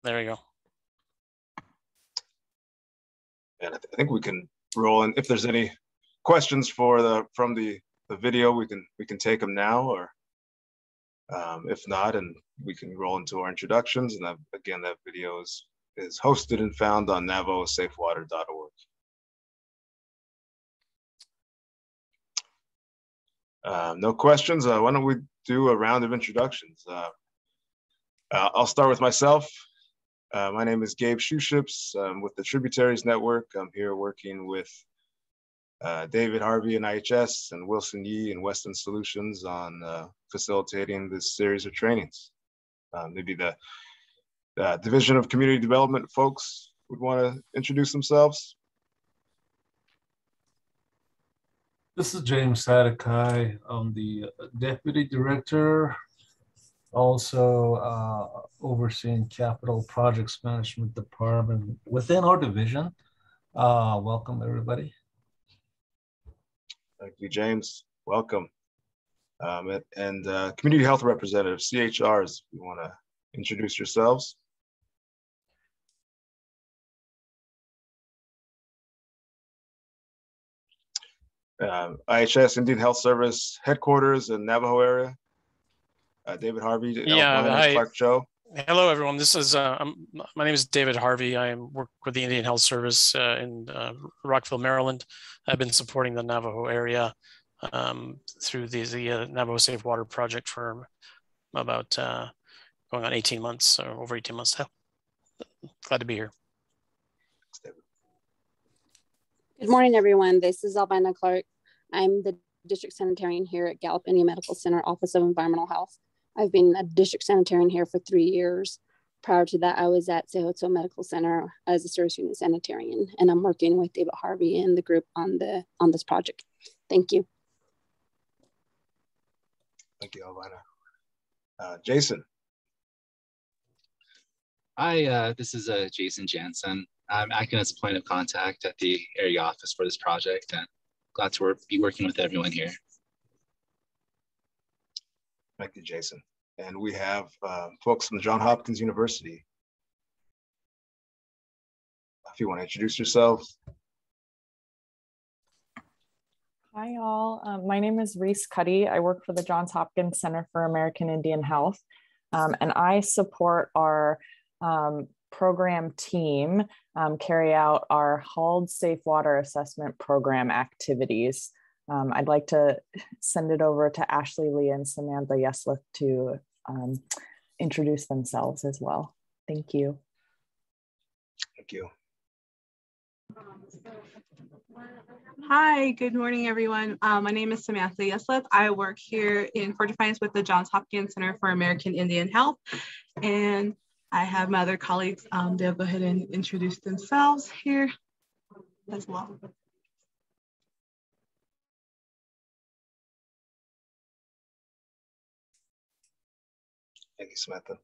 There you go. And I think we can roll in. If there's any questions from the video, we can take them now, or if not, and we can roll into our introductions. And again, that video is hosted and found on navajosafewater.org. No questions. Why don't we do a round of introductions? I'll start with myself. My name is Gabe Shoeships. I'm with the Tributaries Network. I'm here working with David Harvey in IHS and Wilson Yee in Western Solutions on facilitating this series of trainings. Maybe the Division of Community Development folks would want to introduce themselves. This is James Sadakai. I'm the Deputy Director, also overseeing Capital Projects Management Department within our division. Welcome, everybody. Thank you, James. Welcome. And Community Health Representative, CHRs, you want to introduce yourselves? IHS Indian Health Service headquarters in Navajo area. David Harvey, Hi. Clark Joe. Hello, everyone. This is my name is David Harvey. I work with the Indian Health Service in Rockville, Maryland. I've been supporting the Navajo area through the Navajo Safe Water Project for about going on 18 months, or over 18 months now. Glad to be here. Good morning, everyone. This is Albina Clark. I'm the district sanitarian here at Gallup Indian Medical Center, Office of Environmental Health. I've been a district sanitarian here for 3 years. Prior to that, I was at Sehoto Medical Center as a service unit sanitarian, and I'm working with David Harvey and the group on this project. Thank you. Thank you, Albina. Jason. Hi, this is Jason Jansen. I'm acting as a point of contact at the area office for this project, and glad to be working with everyone here. Thank you, Jason. And we have folks from Johns Hopkins University. If you want to introduce yourselves. Hi, all. My name is Reese Cuddy. I work for the Johns Hopkins Center for American Indian Health, and I support our program team carry out our HALD Safe Water Assessment Program activities. I'd like to send it over to Ashley Lee and Samantha Yesleth to introduce themselves as well. Thank you. Thank you. Hi, good morning, everyone. My name is Samantha Yesleth. I work here in Fort Defiance with the Johns Hopkins Center for American Indian Health. And I have my other colleagues, they'll go ahead and introduce themselves here as well. Thank you, Samantha.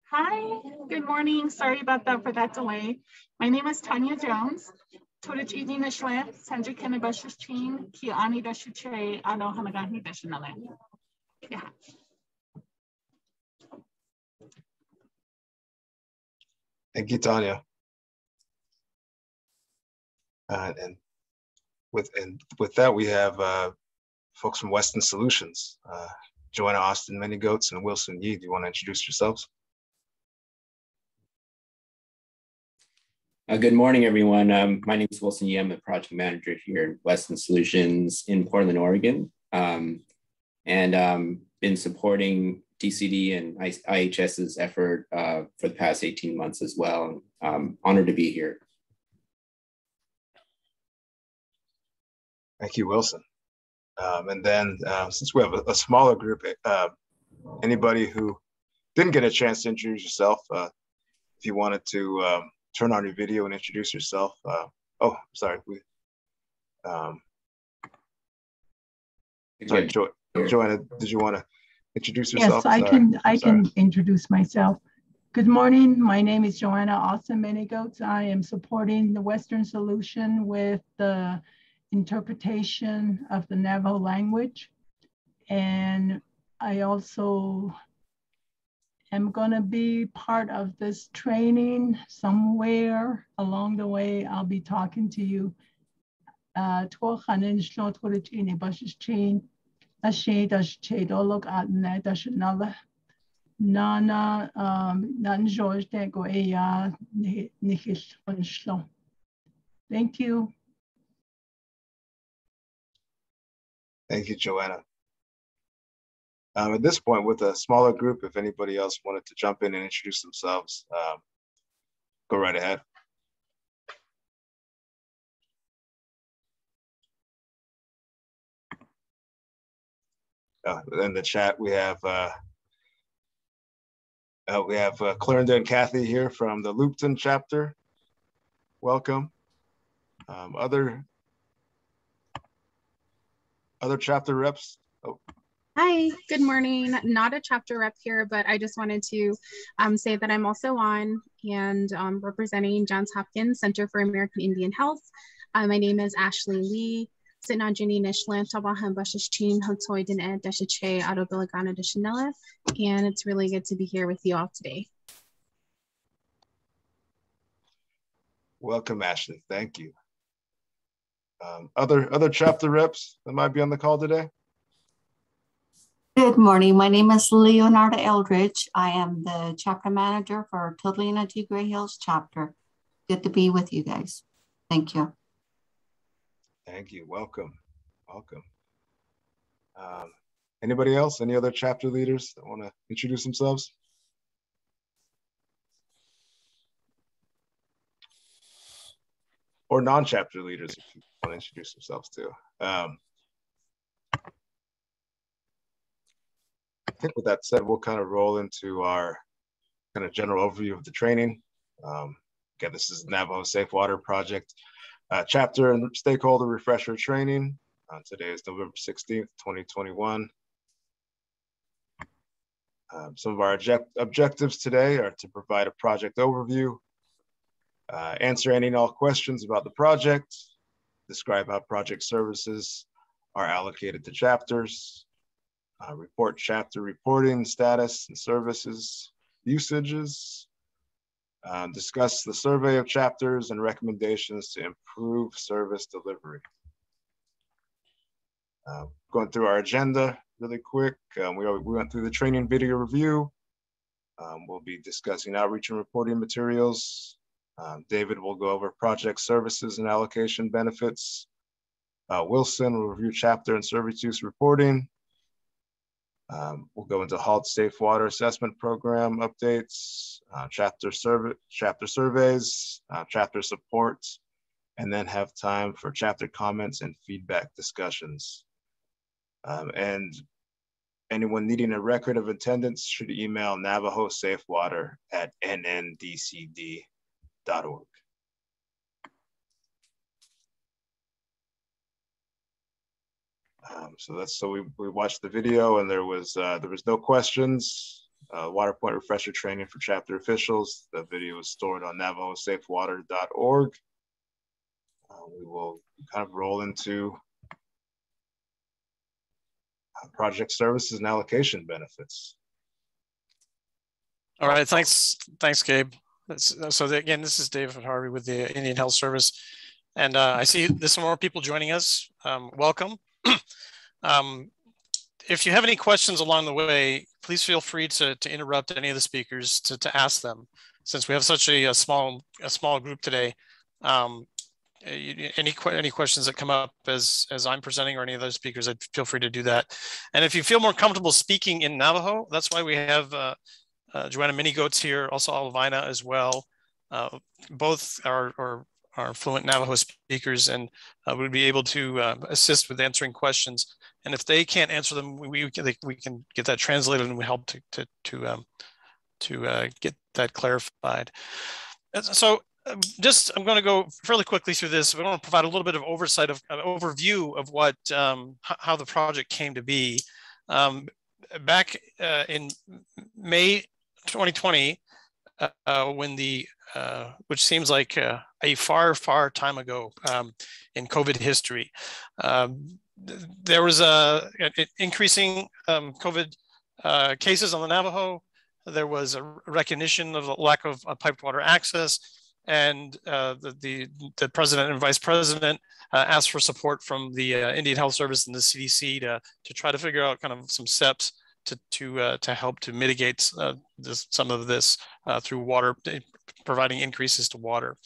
Hi, good morning. Sorry about that for that delay. My name is Tanya Jones. Torachidi Nishwe, Sanjay Kennebush's team, Kiani Dashuche, Alo Hamagahi Dashanale. Yeah. Thank you, Tanya. And with that, we have folks from Western Solutions, Joanna Austin Manygoats and Wilson Yee. Do you want to introduce yourselves? Good morning, everyone. My name is Wilson Yee. I'm a project manager here at Western Solutions in Portland, Oregon, and been supporting DCD and IHS's effort for the past 18 months as well. I'm honored to be here. Thank you, Wilson. And then since we have a smaller group, anybody who didn't get a chance to introduce yourself, if you wanted to turn on your video and introduce yourself. Oh, sorry. Sorry, Joanna, did you want to introduce yourself? Yes, I can introduce myself. Good morning. My name is Joanna Austin Manygoats. I am supporting the Western Solution with the interpretation of the Navajo language. And I also am gonna be part of this training somewhere along the way. I'll be talking to you. Nana George Tego Eya Nikish Unshlo. Thank you. Thank you, Joanna. At this point, with a smaller group, if anybody else wanted to jump in and introduce themselves, go right ahead. In the chat, we have Clarinda and Kathy here from the Loopton chapter. Welcome. Other chapter reps. Oh. Hi, good morning. Not a chapter rep here, but I just wanted to say that I'm also on and representing Johns Hopkins Center for American Indian Health. My name is Ashley Lee. And it's really good to be here with you all today. Welcome, Ashley. Thank you. Other chapter reps that might be on the call today? Good morning. My name is Leonarda Eldridge. I am the chapter manager for Totalina Tigray Hills chapter. Good to be with you guys. Thank you. Thank you. Welcome. Welcome. Anybody else? Any other chapter leaders that want to introduce themselves? Or non-chapter leaders, if you want to introduce themselves too. I think with that said, we'll kind of roll into our kind of general overview of the training. Again, this is the Navajo Safe Water Project chapter and stakeholder refresher training. Today is November 16th, 2021. Some of our objectives today are to provide a project overview, answer any and all questions about the project, describe how project services are allocated to chapters, report chapter reporting status and services usages, discuss the survey of chapters and recommendations to improve service delivery. Going through our agenda really quick, we went through the training video review. We'll be discussing outreach and reporting materials. David will go over project services and allocation benefits. Wilson will review chapter and service use reporting. We'll go into HALT Safe Water Assessment Program updates, chapter surveys, chapter support, and then have time for chapter comments and feedback discussions. And anyone needing a record of attendance should email navajosafewater@nndcd.org. So we watched the video and there was no questions. WaterPoint refresher training for chapter officials. The video is stored on navajosafewater.org. We will kind of roll into project services and allocation benefits. All right, thanks, Gabe. So again, this is David Harvey with the Indian Health Service, and I see there's some more people joining us. Welcome. If you have any questions along the way, please feel free to interrupt any of the speakers to ask them. Since we have such a small group today, any questions that come up as I'm presenting or any of those speakers, I'd feel free to do that. And if you feel more comfortable speaking in Navajo, that's why we have Joanna Minigoats here, also Alvina as well. Both are fluent Navajo speakers and would be able to assist with answering questions. And if they can't answer them, we can get that translated and we help to get that clarified. So I'm going to go fairly quickly through this. We want to provide a little bit of overview of what how the project came to be. Back in May 2020, when which seems like a far time ago in COVID history, there was an increasing COVID cases on the Navajo. There was a recognition of the lack of piped water access, and the president and vice president asked for support from the Indian Health Service and the CDC to try to figure out kind of some steps to help to mitigate some of this through water, providing increases to water.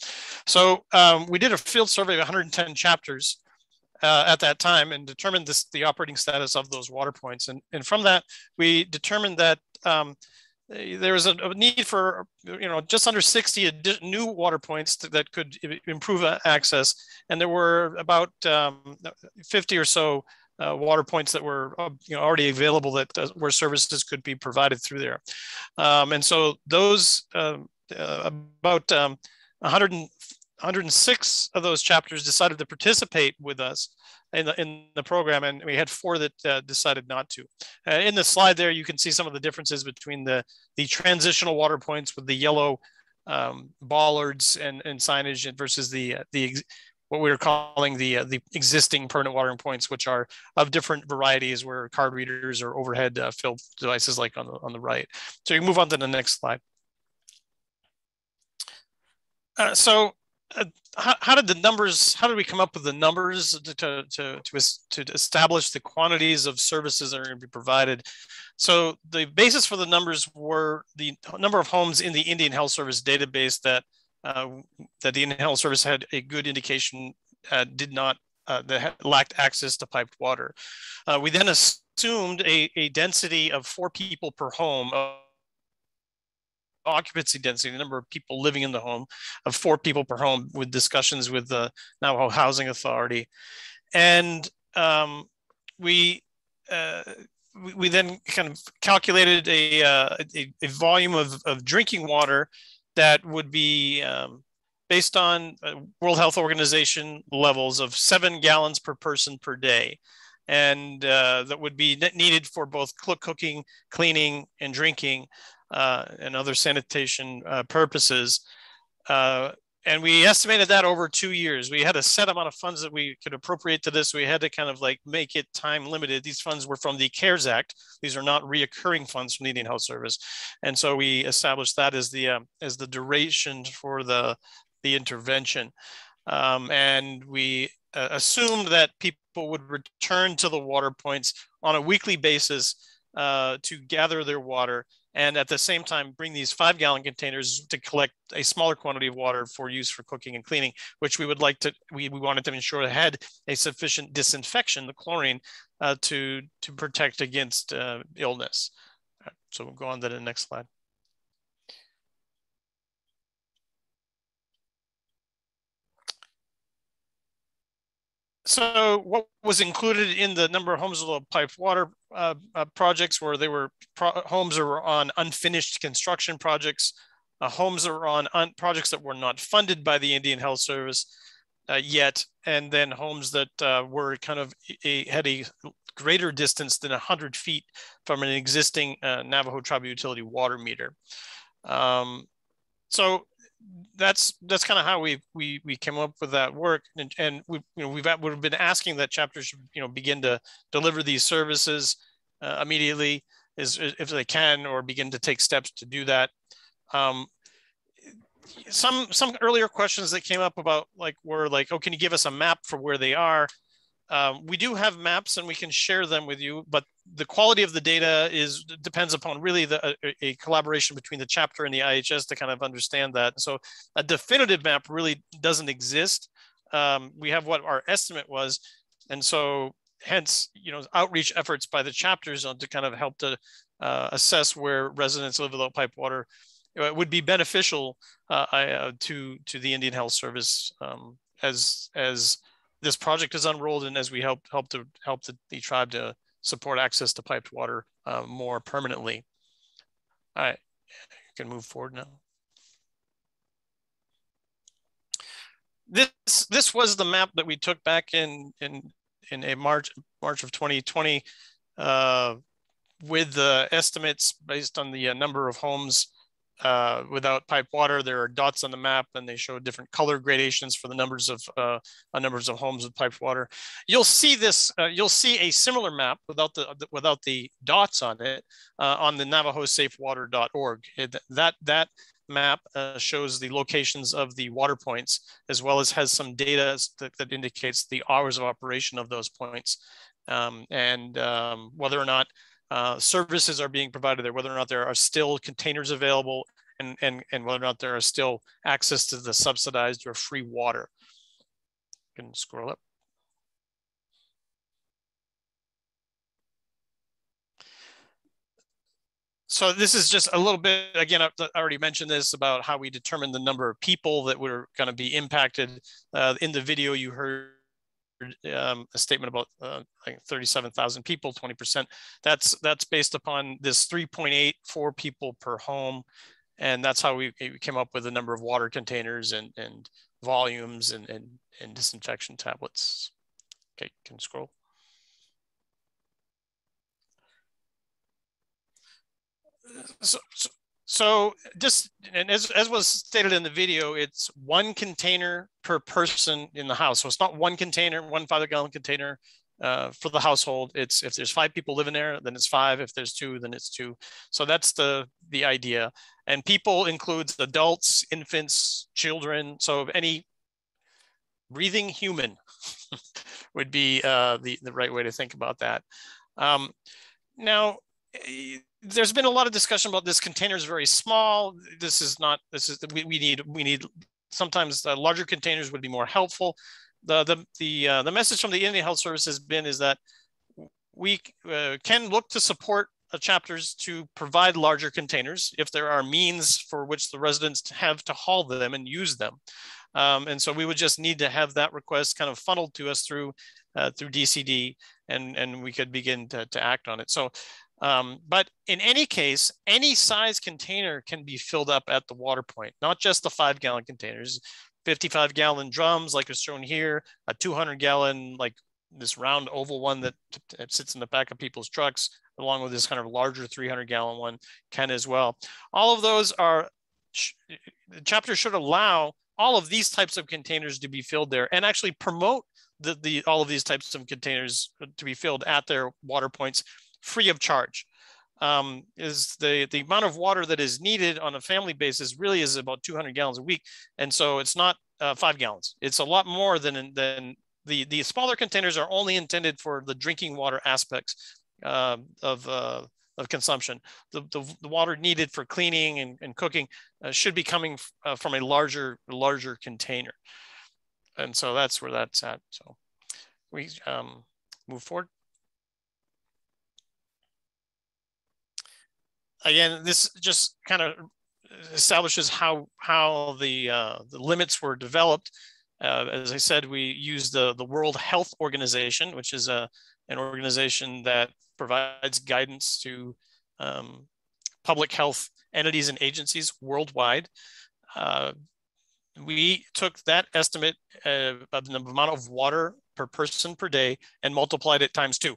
So we did a field survey of 110 chapters at that time and determined the operating status of those water points. And from that, we determined that there was a need for just under 60 new water points that could improve access, and there were about 50 or so water points that were already available that where services could be provided through there, and so those about 106 of those chapters decided to participate with us in the program, and we had 4 that decided not to. In the slide there, you can see some of the differences between the transitional water points with the yellow bollards and signage versus the what we were calling the existing permanent watering points, which are of different varieties, where card readers or overhead fill devices like on the right. So you move on to the next slide. How did we come up with the numbers to establish the quantities of services that are going to be provided? So the basis for the numbers were the number of homes in the Indian Health Service database that the Indian Health Service had a good indication that lacked access to piped water. We then assumed a density of 4 people per home, occupancy density, the number of people living in the home, of 4 people per home, with discussions with the Navajo Housing Authority. And we then kind of calculated a volume of drinking water that would be based on World Health Organization levels of 7 gallons per person per day. And that would be needed for both cooking, cleaning, and drinking, and other sanitation purposes. And we estimated that over 2 years. We had a set amount of funds that we could appropriate to this. We had to kind of like make it time limited. These funds were from the CARES Act. These are not reoccurring funds from the Indian Health Service. And so we established that as the duration for the intervention. And we assumed that people would return to the water points on a weekly basis to gather their water, and at the same time bring these 5-gallon containers to collect a smaller quantity of water for use for cooking and cleaning, which we wanted to ensure it had a sufficient disinfection, the chlorine, to protect against illness. So we'll go on to the next slide. So what was included in the number of homes with piped water projects were homes that were on unfinished construction projects, homes that were on projects that were not funded by the Indian Health Service yet, and then homes that were kind of had a greater distance than 100 feet from an existing Navajo tribal utility water meter. So that's kind of how we came up with that work, and we've been asking that chapters should begin to deliver these services immediately if they can, or begin to take steps to do that. Some earlier questions that came up were like, oh, can you give us a map for where they are? We do have maps and we can share them with you, but the quality of the data depends upon really a collaboration between the chapter and the IHS to kind of understand that. So a definitive map really doesn't exist. We have what our estimate was. And so hence, outreach efforts by the chapters to kind of help to assess where residents live without piped water would be beneficial to the Indian Health Service as this project is unrolled, and as we help the tribe to support access to piped water more permanently. All right, you can move forward now. This was the map that we took back in March of 2020 with the estimates based on the number of homes without piped water. There are dots on the map, and they show different color gradations for the numbers of homes with piped water. You'll see this. You'll see a similar map without the dots on it on the NavajoSafeWater.org. That map shows the locations of the water points, as well as has some data that indicates the hours of operation of those points, and whether or not services are being provided there, whether or not there are still containers available, and whether or not there are still access to the subsidized or free water. You can scroll up. So this is just a little bit, again, I already mentioned this about how we determine the number of people that were going to be impacted. In the video, you heard a statement about like 37,000 people, 20%. That's based upon this 3.84 people per home. And that's how we came up with the number of water containers and volumes and disinfection tablets. Okay, can scroll. So just, and as was stated in the video, it's one container per person in the house. So it's not one container, one 5-gallon container for the household. It's, if there's 5 people living there, then it's 5. If there's 2, then it's 2. So that's the idea. And people includes adults, infants, children. So any breathing human would be the right way to think about that. Now, there's been a lot of discussion about this container is very small. We need sometimes larger containers would be more helpful. The message from the Indian Health Service is that we can look to support chapters to provide larger containers if there are means for which the residents have to haul them and use them. And so we would just need to have that request kind of funneled to us through DCD, and we could begin to act on it. So, but in any case, any size container can be filled up at the water point, not just the 5-gallon containers, 55-gallon drums like is shown here, a 200-gallon, like this round oval one that sits in the back of people's trucks, along with this kind of larger 300-gallon one can as well. All of those are, the chapter should allow all of these types of containers to be filled there and actually promote all of these types of containers to be filled at their water points free of charge. Is the amount of water that is needed on a family basis really is about 200 gallons a week. And so it's not 5 gallons. It's a lot more than the smaller containers are only intended for the drinking water aspects of consumption. The water needed for cleaning and cooking should be coming from a larger container. And so that's where that's at. So we move forward. Again, this just kind of establishes how the limits were developed. As I said, we use the World Health Organization, which is an organization that provides guidance to public health entities and agencies worldwide. We took that estimate of the amount of water per person per day and multiplied it times 2.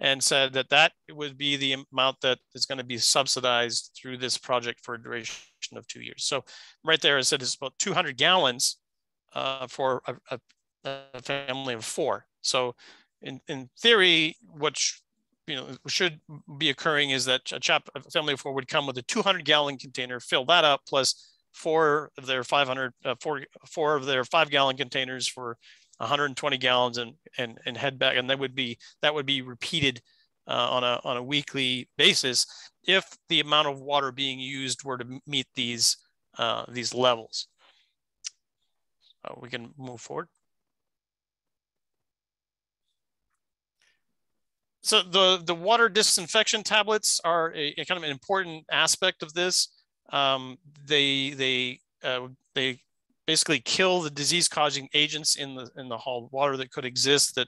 And said that would be the amount that is going to be subsidized through this project for a duration of 2 years. So right there, I said it's about 200 gallons for a family of 4. So in theory, what should be occurring is that a family of 4 would come with a 200-gallon container, fill that up, plus 4 of their 5-gallon containers for 120 gallons and head back, and that would be repeated on a weekly basis if the amount of water being used were to meet these levels. We can move forward. So the water disinfection tablets are a kind of an important aspect of this. They basically kill the disease-causing agents in the hauled water that could exist as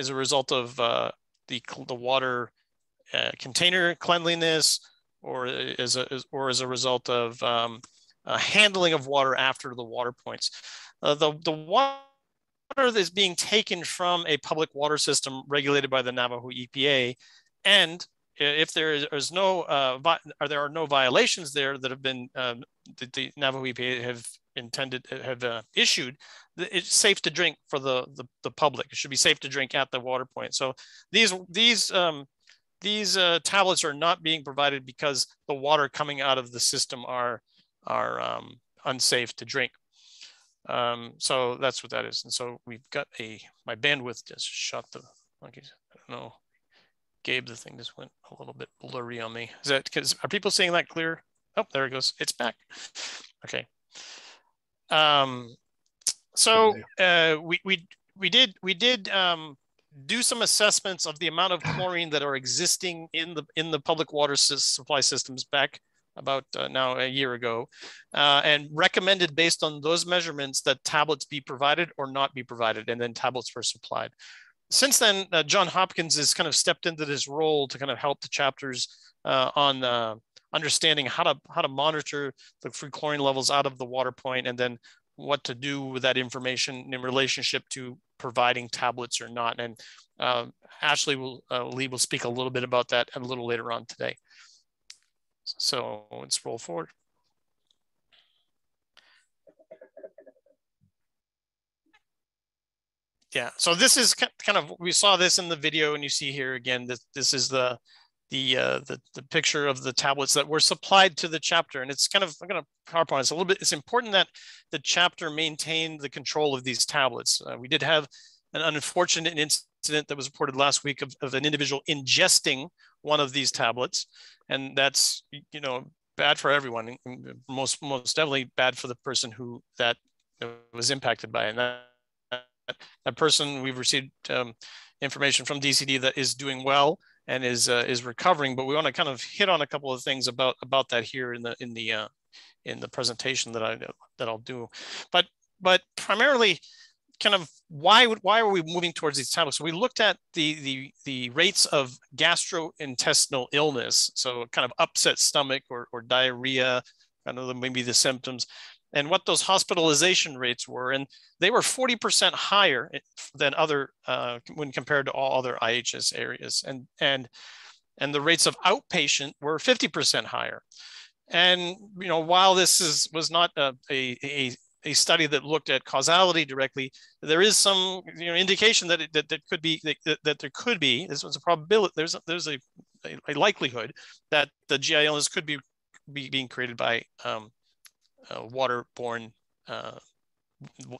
a result of the water container cleanliness, or as a result of handling of water after the water points. The water that is being taken from a public water system regulated by the Navajo EPA and if there is no or there are no violations there that have been that the Navajo EPA have issued, it's safe to drink for the public. It should be safe to drink at the water point. So these tablets are not being provided because the water coming out of the system are unsafe to drink. So that's what that is. And so we've got my bandwidth just shot the monkeys. I don't know, Gabe, the thing just went a little bit blurry on me. Is that because, are people seeing that clear? Oh, there it goes. It's back. Okay. So we did do some assessments of the amount of chlorine that are existing in the public water supply systems back about now a year ago, and recommended based on those measurements that tablets be provided or not be provided, and then tablets were supplied. Since then, John Hopkins has kind of stepped into this role to kind of help the chapters on understanding how to monitor the free chlorine levels out of the water point, and then what to do with that information in relationship to providing tablets or not. And Ashley Lee will speak a little bit about that a little later on today. So let's roll forward. Yeah, so this is kind of, we saw this in the video, and you see here again, this is the picture of the tablets that were supplied to the chapter. And it's kind of, I'm going to harp on this a little bit. It's important that the chapter maintain the control of these tablets. We did have an unfortunate incident that was reported last week of an individual ingesting one of these tablets. And that's, you know, bad for everyone. Most definitely bad for the person who that was impacted by. And that person, we've received information from DCD that is doing well and is recovering, but we want to kind of hit on a couple of things about that here in the presentation that I'll do. But primarily, kind of why are we moving towards these tablets? So we looked at the rates of gastrointestinal illness, so kind of upset stomach or diarrhea, kind of maybe the symptoms, and what those hospitalization rates were, and they were 40% higher than other when compared to all other IHS areas, and the rates of outpatient were 50% higher. And you know, while this was not a study that looked at causality directly, there is some indication that there could be. This was a probability. There's a likelihood that the GI illness could be being created by waterborne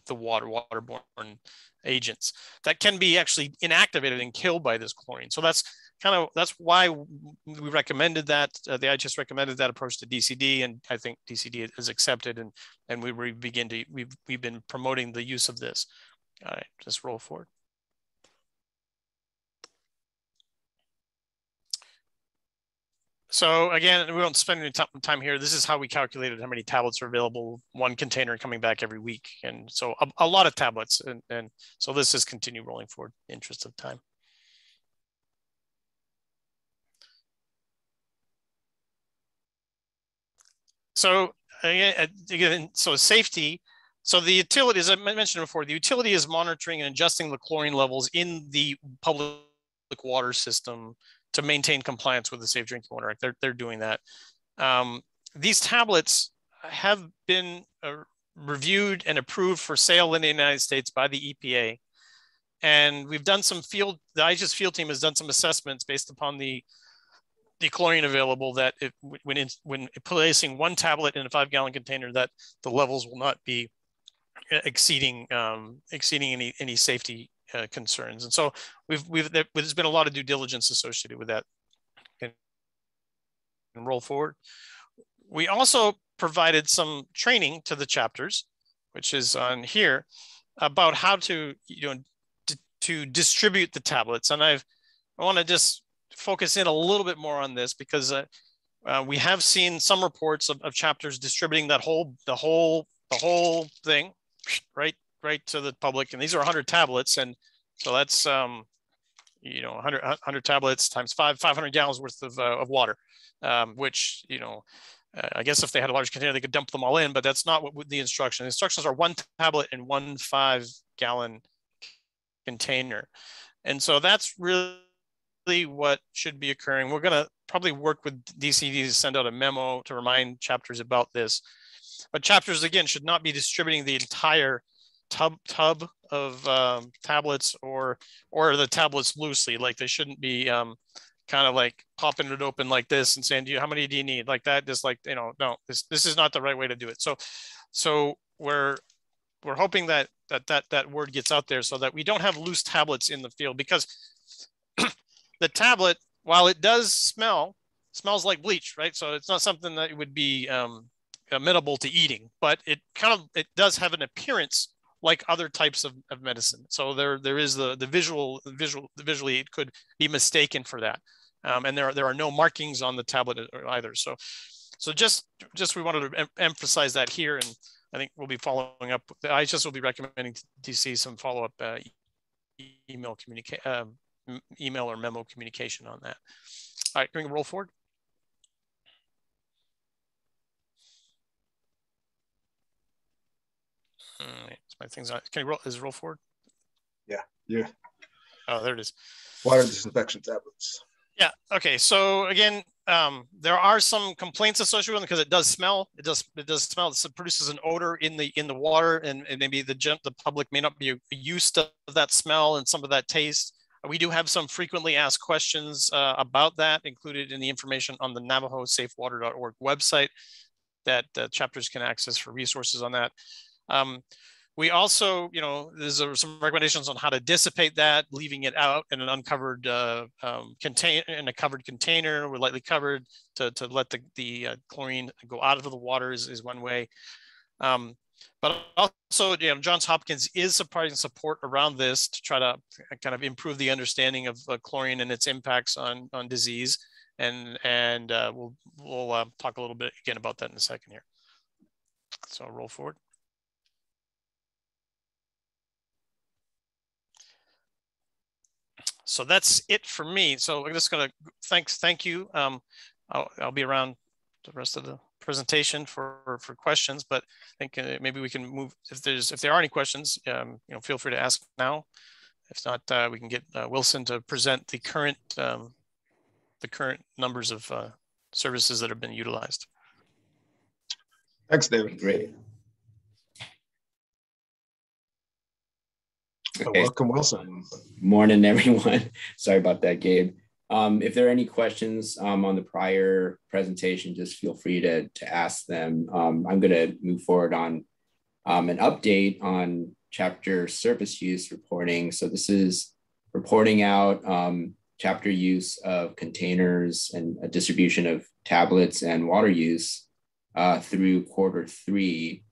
waterborne agents that can be actually inactivated and killed by this chlorine. So that's why we recommended that. The IHS recommended that approach to DCD, and I think DCD is accepted, and we've been promoting the use of this. All right, just roll forward. So again, we won't spend any time here. This is how we calculated how many tablets are available, one container coming back every week. And so a lot of tablets. And so this is continue rolling forward in the interest of time. So again, so safety. So the utility, as I mentioned before, the utility is monitoring and adjusting the chlorine levels in the public water system to maintain compliance with the Safe Drinking Water Act. They're doing that. These tablets have been reviewed and approved for sale in the United States by the EPA. And we've done some the IHS field team has done some assessments based upon the chlorine available, that when placing one tablet in a 5-gallon container, that the levels will not be exceeding any safety concerns. And so there's been a lot of due diligence associated with that. And roll forward. We also provided some training to the chapters, which is on here, about how to to distribute the tablets. And I want to just focus in a little bit more on this, because we have seen some reports of chapters distributing the whole thing right to the public. And these are 100 tablets, and so that's 100 tablets times 500 gallons worth of water, which I guess if they had a large container, they could dump them all in, but that's not what the instructions. The instructions are 1 tablet in 1 5-gallon container. And so that's really what should be occurring. We're going to probably work with DCD to send out a memo to remind chapters about this. But chapters, again, should not be distributing the entire tub of tablets or the tablets loosely. Like they shouldn't be kind of like popping it open like this and saying, how many do you need? Like that, just like, no, this is not the right way to do it. So we're hoping that word gets out there so that we don't have loose tablets in the field, because the tablet, while it does smells like bleach, right? So it's not something that would be amenable to eating, but it does have an appearance like other types of medicine. So there is the visually it could be mistaken for that. And there are no markings on the tablet either. So just we wanted to emphasize that here, and I think we'll be following up. The IHS will be recommending to DC some follow-up email or memo communication on that. All right, can we roll forward? My thing's on. Can you roll? Is it roll forward? Yeah. Oh, there it is. Water disinfection tablets. Yeah. Okay. So again, there are some complaints associated with it because it does smell. It does smell. It produces an odor in the water, and maybe the public may not be used to that smell and some of that taste. We do have some frequently asked questions about that included in the information on the NavajoSafeWater.org website that chapters can access for resources on that. We also, there's some recommendations on how to dissipate that, leaving it out in an uncovered container, in a covered container, or lightly covered, to let the chlorine go out of the water is one way. But also, Johns Hopkins is providing support around this to try to kind of improve the understanding of chlorine and its impacts on disease, and we'll talk a little bit again about that in a second here. So I'll roll forward. So that's it for me. So I'm just going to thank you. I'll be around the rest of the presentation for questions, but I think maybe we can move if there are any questions. Feel free to ask now. If not, we can get Wilson to present the current numbers of services that have been utilized. Thanks, David. Great. Okay. Welcome, Wilson. Morning, everyone. Sorry about that, Gabe. If there are any questions on the prior presentation, just feel free to ask them. I'm going to move forward on an update on chapter service use reporting. So this is reporting out chapter use of containers and a distribution of tablets and water use through Q3.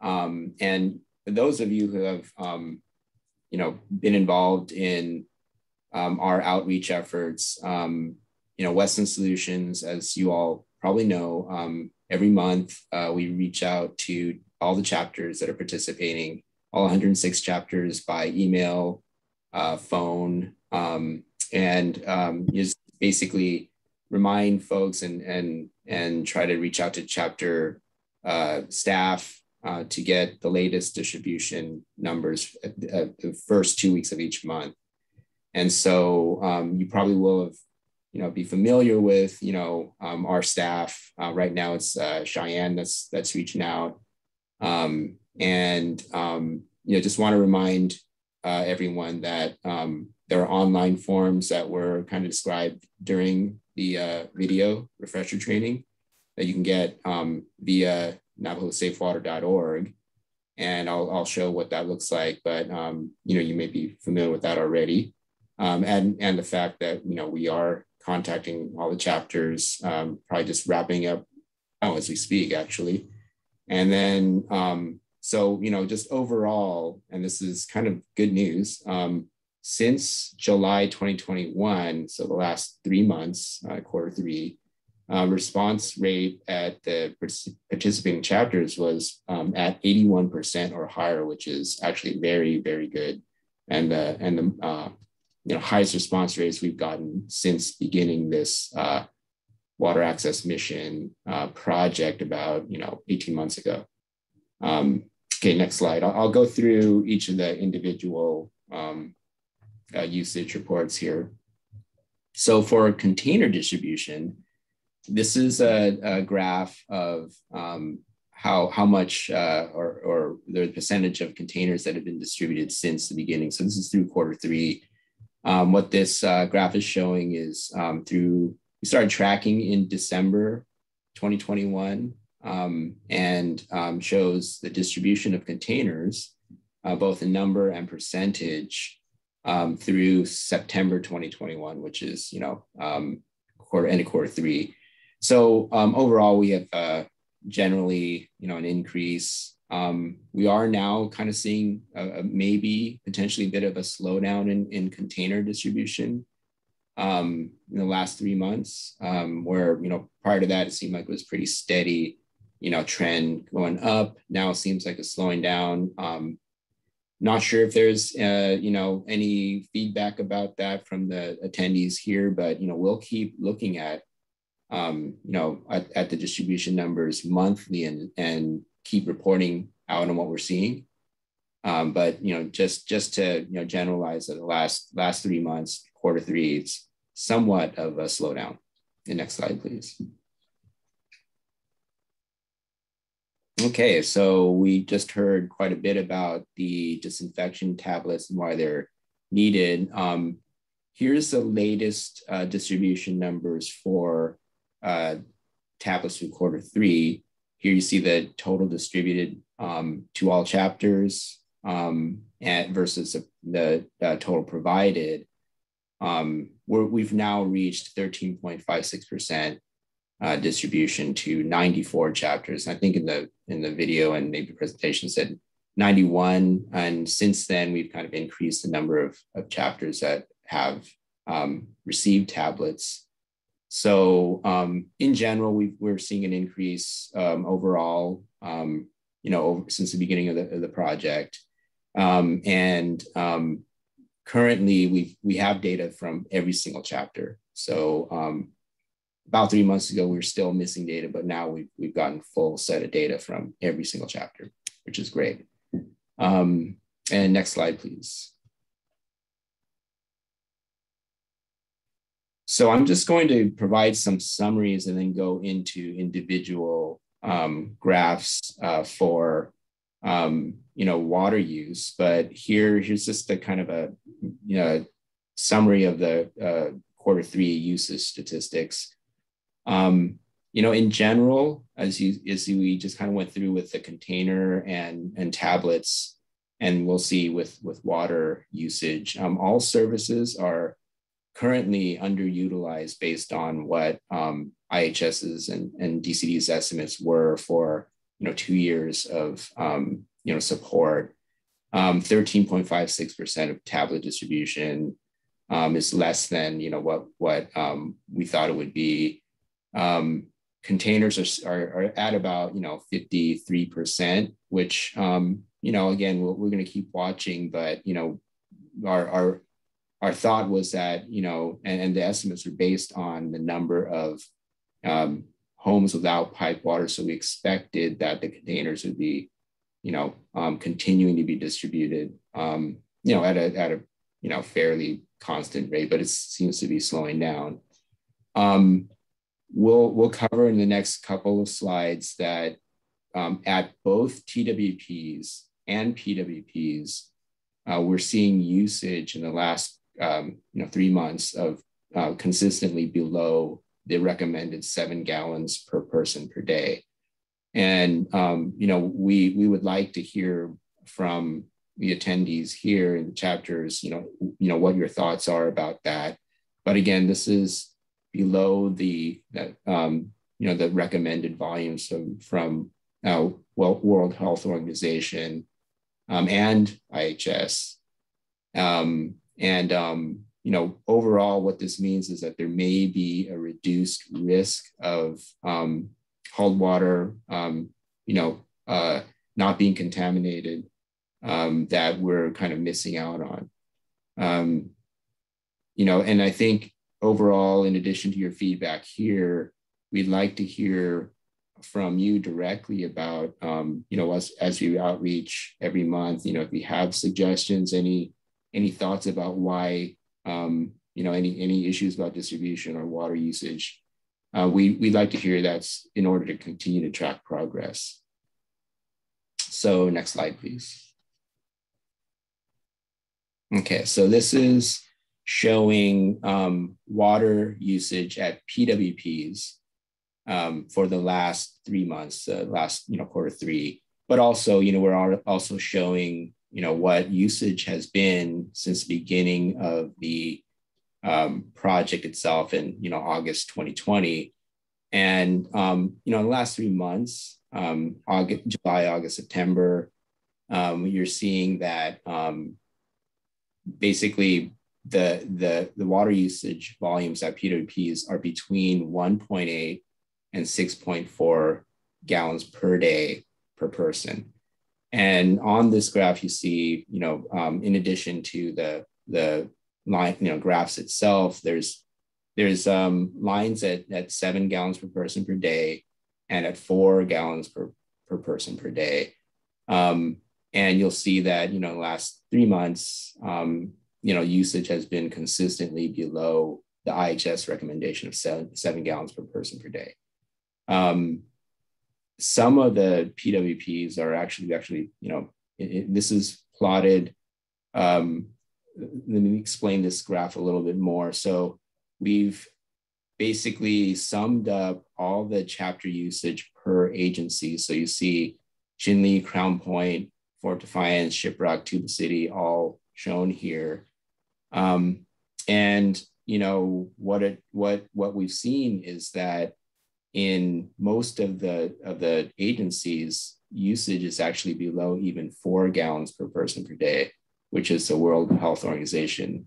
And for those of you who have been involved in our outreach efforts, Weston Solutions, as you all probably know, every month we reach out to all the chapters that are participating, all 106 chapters, by email, phone, and just basically remind folks and try to reach out to chapter staff to get the latest distribution numbers at the first 2 weeks of each month. And so you probably will have, be familiar with, our staff. Right now it's Cheyenne that's reaching out. Just want to remind everyone that there are online forms that were kind of described during the video refresher training that you can get via NavajoSafeWater.org, and I'll show what that looks like. But you may be familiar with that already, and the fact that we are contacting all the chapters, probably just wrapping up as we speak, actually. And then just overall, and this is kind of good news, since July 2021, so the last 3 months, Q3. Response rate at the participating chapters was at 81% or higher, which is actually very, very good, and the highest response rates we've gotten since beginning this water access mission project about 18 months ago. Okay, next slide. I'll go through each of the individual usage reports here. So for container distribution, this is a graph of how much or the percentage of containers that have been distributed since the beginning. So this is through Q3. What this graph is showing is we started tracking in December 2021 and shows the distribution of containers, both in number and percentage, through September 2021, which is, end of Q3. So overall, we have generally, an increase. We are now kind of seeing maybe potentially a bit of a slowdown in container distribution in the last 3 months, where, prior to that, it seemed like it was pretty steady, trend going up. Now it seems like it's slowing down. Not sure if there's, any feedback about that from the attendees here, but, we'll keep looking at, at the distribution numbers monthly and keep reporting out on what we're seeing. But, just to, generalize that the last 3 months, Q3, it's somewhat of a slowdown. The next slide, please. Okay, so we just heard quite a bit about the disinfection tablets and why they're needed. Here's the latest distribution numbers for tablets through Q3. Here you see the total distributed to all chapters versus the total provided. We've now reached 13.56% distribution to 94 chapters. I think in the video and maybe presentation said 91. And since then, we've kind of increased the number of chapters that have received tablets. So in general, we're seeing an increase overall, since the beginning of the project. Currently, we have data from every single chapter. So about 3 months ago, we were still missing data, but now we've gotten full set of data from every single chapter, which is great. And next slide, please. So I'm just going to provide some summaries and then go into individual graphs for water use. But here's just a kind of a summary of the Q3 usage statistics. In general, as we just kind of went through with the container and tablets, and we'll see with water usage, all services are currently underutilized based on what IHS's and DCD's estimates were for 2 years of support. 13.56% of tablet distribution is less than what we thought it would be. Containers are at about 53%, which again we're going to keep watching, but our thought was that and the estimates are based on the number of homes without pipe water, so we expected that the containers would be continuing to be distributed at a fairly constant rate, but it seems to be slowing down. We'll cover in the next couple of slides that at both TWPs and PWPs, we're seeing usage in the last 3 months of consistently below the recommended 7 gallons per person per day. And we would like to hear from the attendees here in the chapters, what your thoughts are about that. But again, this is below the recommended volumes from World Health Organization and IHS. Overall, what this means is that there may be a reduced risk of hauled water, not being contaminated, that we're kind of missing out on. And I think overall, in addition to your feedback here, we'd like to hear from you directly about, as we outreach every month, if you have suggestions, any thoughts about why, any issues about distribution or water usage, we'd like to hear that's in order to continue to track progress. So next slide, please. Okay, so this is showing water usage at PWPs for the last 3 months, last quarter three. But also, we're also showing what usage has been since the beginning of the project itself in August 2020, and the last 3 months, July, August, September, you're seeing that basically the water usage volumes at PWPs are between 1.8 and 6.4 gallons per day per person. And on this graph, you see, in addition to the line, graphs itself, there's lines at 7 gallons per person per day and at 4 gallons per person per day. And you'll see that, the last 3 months, usage has been consistently below the IHS recommendation of 7 gallons per person per day. Some of the PWPs are actually, this is plotted. Let me explain this graph a little bit more. So we've basically summed up all the chapter usage per agency. So you see Chinle, Crown Point, Fort Defiance, Shiprock, Tuba City, all shown here. And what we've seen is that in most of the agencies, usage is actually below even 4 gallons per person per day, which is the World Health Organization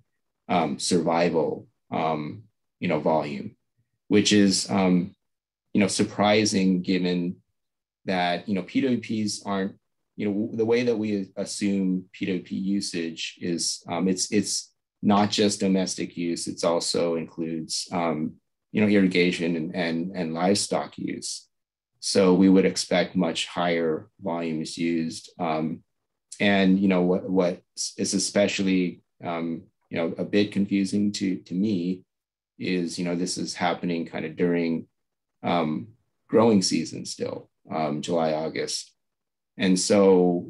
survival volume, which is surprising given that PWPs aren't, the way that we assume PWP usage is it's not just domestic use, it's also includes irrigation and livestock use. So we would expect much higher volumes used. And what is especially a bit confusing to me is this is happening kind of during growing season still, July, August. And so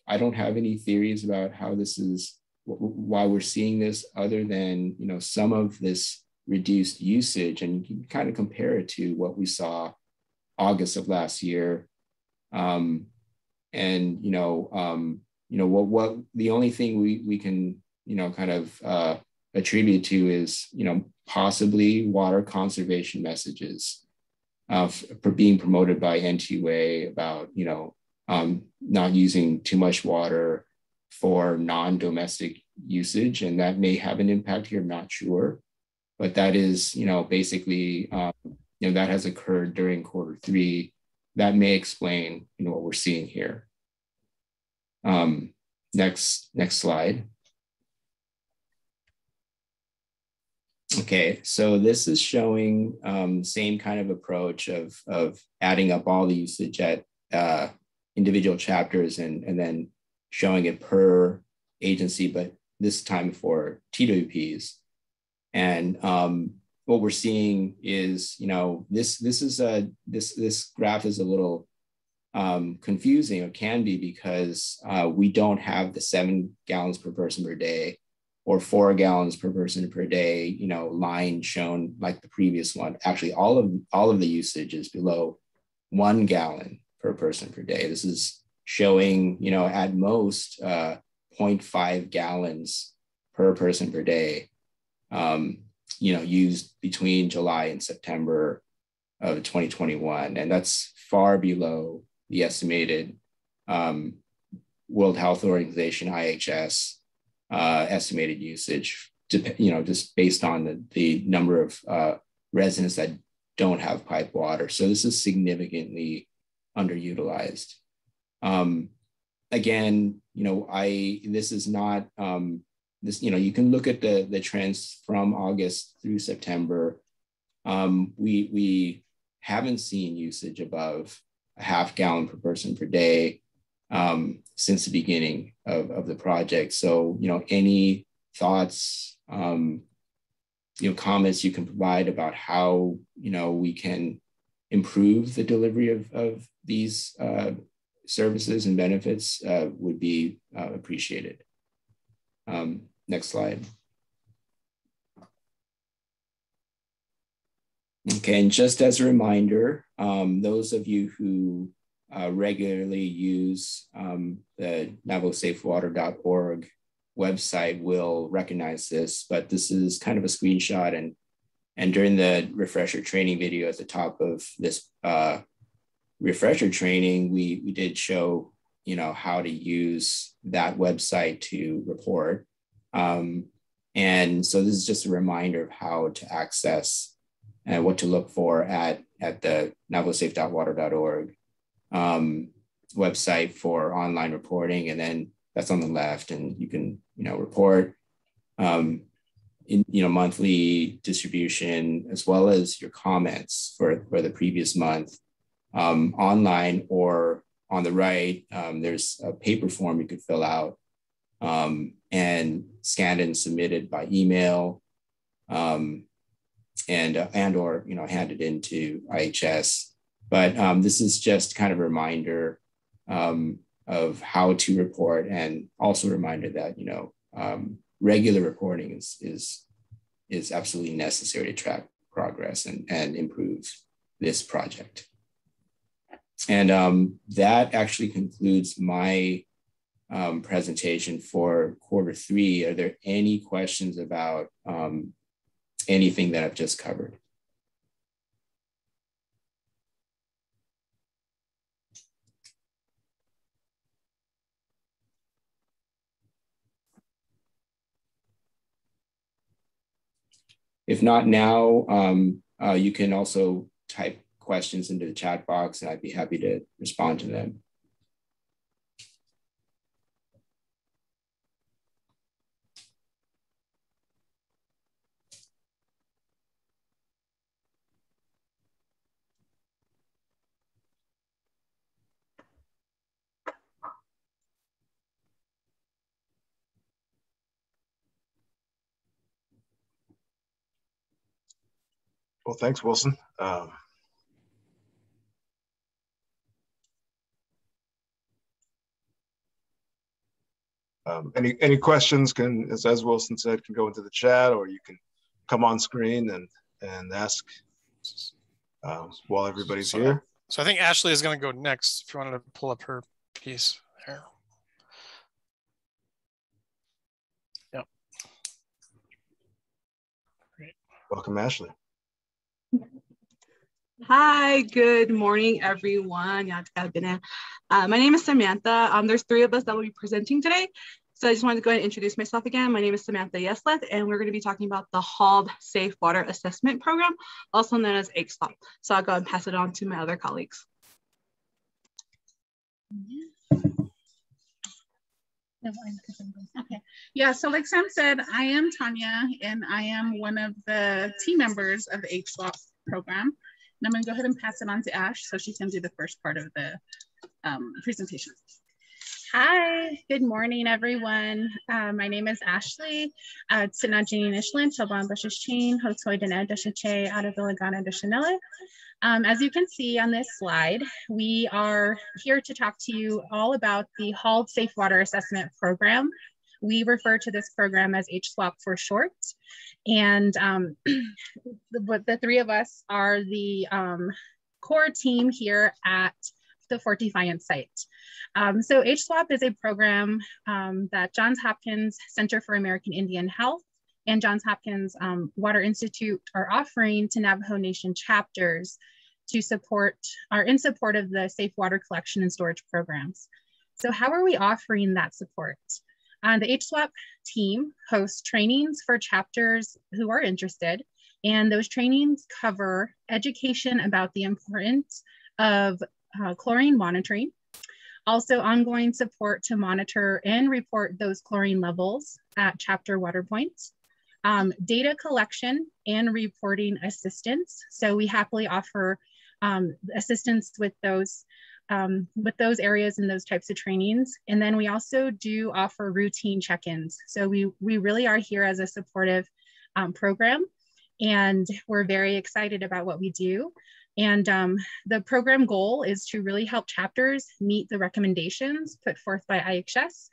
I don't have any theories about how this is, why we're seeing this, other than some of this reduced usage, and you can kind of compare it to what we saw August of last year. And what the only thing we can kind of attribute to is possibly water conservation messages for being promoted by NTUA about not using too much water for non-domestic usage, and that may have an impact here. I'm not sure, but that is basically that has occurred during quarter three. That may explain what we're seeing here. Next slide. Okay, so this is showing same kind of approach of adding up all the usage at individual chapters and then showing it per agency, but this time for TWPs. And what we're seeing is, this graph is a little confusing, or can be, because we don't have the 7 gallons per person per day or 4 gallons per person per day, line shown like the previous one. Actually, all of the usage is below 1 gallon per person per day. This is showing, at most 0.5 gallons per person per day, used between July and September of 2021. And that's far below the estimated World Health Organization, IHS, estimated usage, just based on the number of residents that don't have pipe water. So this is significantly underutilized. Again, this is not, you can look at the trends from August through September. We haven't seen usage above a 0.5 gallon per person per day since the beginning of the project. So, any thoughts, comments you can provide about how, we can improve the delivery of these services and benefits would be appreciated. Next slide. Okay, and just as a reminder, those of you who regularly use the NavajoSafeWater.org website will recognize this, but this is kind of a screenshot, and during the refresher training video at the top of this refresher training, we did show, how to use that website to report. And so this is just a reminder of how to access and what to look for at the NavajoSafe.water.org website for online reporting. And then that's on the left, and you can, report monthly distribution, as well as your comments for the previous month online, or on the right, there's a paper form you could fill out and scanned and submitted by email, and or handed into IHS. But this is just kind of a reminder of how to report, and also a reminder that regular reporting is absolutely necessary to track progress and improve this project. And that actually concludes my presentation for Q3. Are there any questions about anything that I've just covered? If not now, you can also type questions into the chat box, and I'd be happy to respond to them. Well, thanks, Wilson. Any questions can, as Wilson said, can go into the chat, or you can come on screen and ask while everybody's here. So I think Ashley is going to go next if you wanted to pull up her piece there. Yep. Great. Welcome, Ashley. Hi, good morning, everyone. My name is Samantha. There's three of us that will be presenting today. So I just wanted to go ahead and introduce myself again. My name is Samantha Yesleth, and we're going to be talking about the Hauled Safe Water Assessment Program, also known as HSWAP. So I'll go and pass it on to my other colleagues. Okay. Yeah, so like Sam said, I am Tanya, and I am one of the team members of the HSWAP program. And I'm going to go ahead and pass it on to Ash so she can do the first part of the presentation. Hi, good morning, everyone. My name is Ashley. Tsinajini Nishlan, Choban Bushes Chain, Hotoi Dene Deshache, out of Delegana Deshanele. As you can see on this slide, we are here to talk to you all about the Hauled Safe Water Assessment Program. We refer to this program as HSWAP for short. And the three of us are the core team here at the Fort Defiance site. So HSWAP is a program that Johns Hopkins Center for American Indian Health and Johns Hopkins Water Institute are offering to Navajo Nation chapters to support, are in support of the safe water collection and storage programs. So how are we offering that support? The HSWAP team hosts trainings for chapters who are interested, and those trainings cover education about the importance of chlorine monitoring, also ongoing support to monitor and report those chlorine levels at chapter water points, data collection and reporting assistance. So we happily offer assistance with those with those areas and those types of trainings. And then we also do offer routine check-ins. So we really are here as a supportive program, and we're very excited about what we do. And the program goal is to really help chapters meet the recommendations put forth by IHS,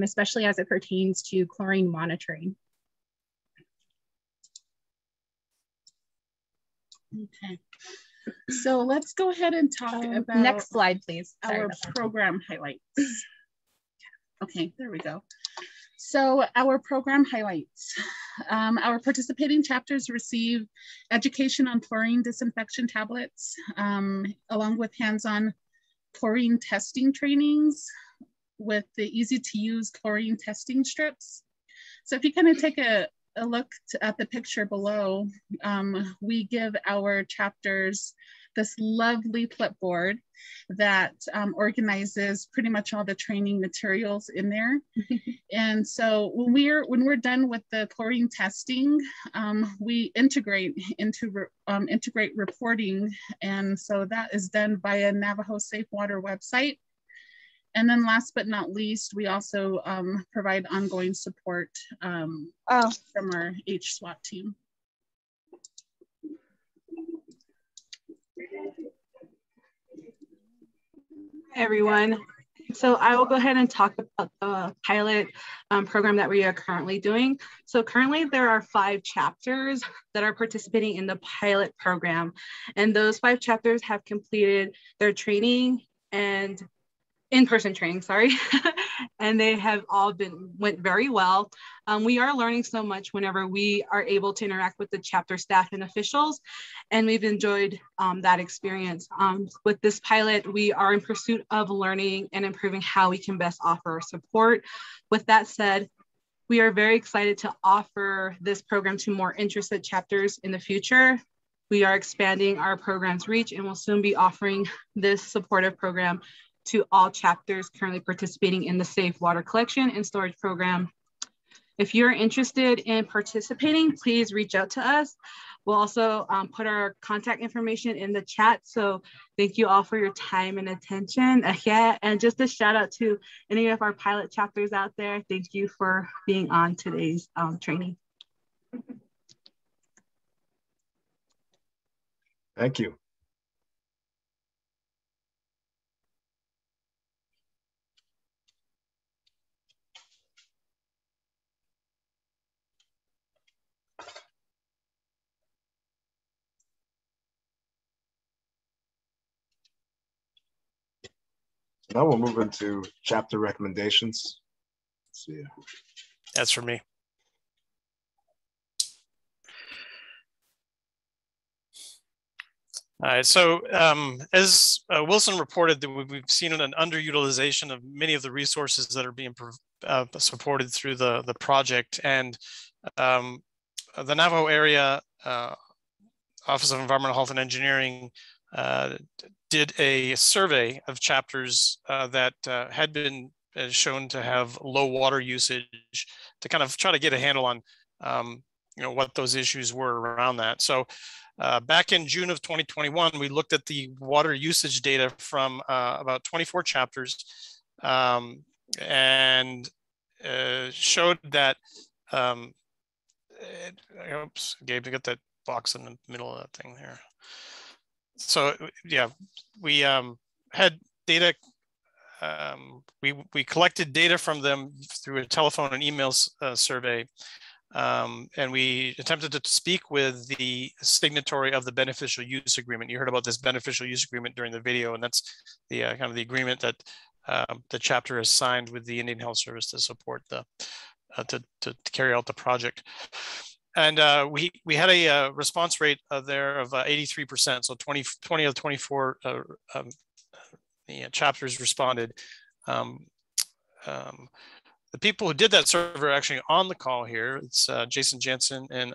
especially as it pertains to chlorine monitoring. Okay, so let's go ahead and talk about next slide, please. Our program highlights. Okay, there we go. So our program highlights. Our participating chapters receive education on chlorine disinfection tablets, along with hands-on chlorine testing trainings with the easy-to-use chlorine testing strips. So if you kind of take a look at the picture below, we give our chapters this lovely clipboard that organizes pretty much all the training materials in there. And so when we're done with the chlorine testing, we integrate reporting, and so that is done by a Navajo Safe Water website. And then last but not least, we also provide ongoing support from our HSWAT team. Hi, everyone. So I will go ahead and talk about the pilot program that we are currently doing. So currently there are 5 chapters that are participating in the pilot program. And those 5 chapters have completed their training and in-person training, sorry. And they have all went very well. We are learning so much whenever we are able to interact with the chapter staff and officials, and we've enjoyed that experience. With this pilot, we are in pursuit of learning and improving how we can best offer support. With that said, we are very excited to offer this program to more interested chapters in the future. We are expanding our program's reach and will soon be offering this supportive program to all chapters currently participating in the Safe Water Collection and Storage Program. If you're interested in participating, please reach out to us. We'll also put our contact information in the chat. So thank you all for your time and attention. Yeah, and just a shout out to any of our pilot chapters out there. Thank you for being on today's training. Thank you. Now we'll move into chapter recommendations. Let's see. That's for me. All right, so as Wilson reported, that we've seen an underutilization of many of the resources that are being supported through the project. And the Navajo area Office of Environmental Health and Engineering did a survey of chapters that had been shown to have low water usage, to kind of try to get a handle on what those issues were around that. So back in June of 2021, we looked at the water usage data from about 24 chapters and showed that, oops, Gabe, you got that box in the middle of that thing there. So yeah, we had data, we collected data from them through a telephone and email survey. And we attempted to speak with the signatory of the beneficial use agreement. You heard about this beneficial use agreement during the video, and that's the kind of the agreement that the chapter has signed with the Indian Health Service to support the to carry out the project. And we had a response rate there of 83%. So 20 of 24 chapters responded. The people who did that survey are actually on the call here. It's Jason Jansen and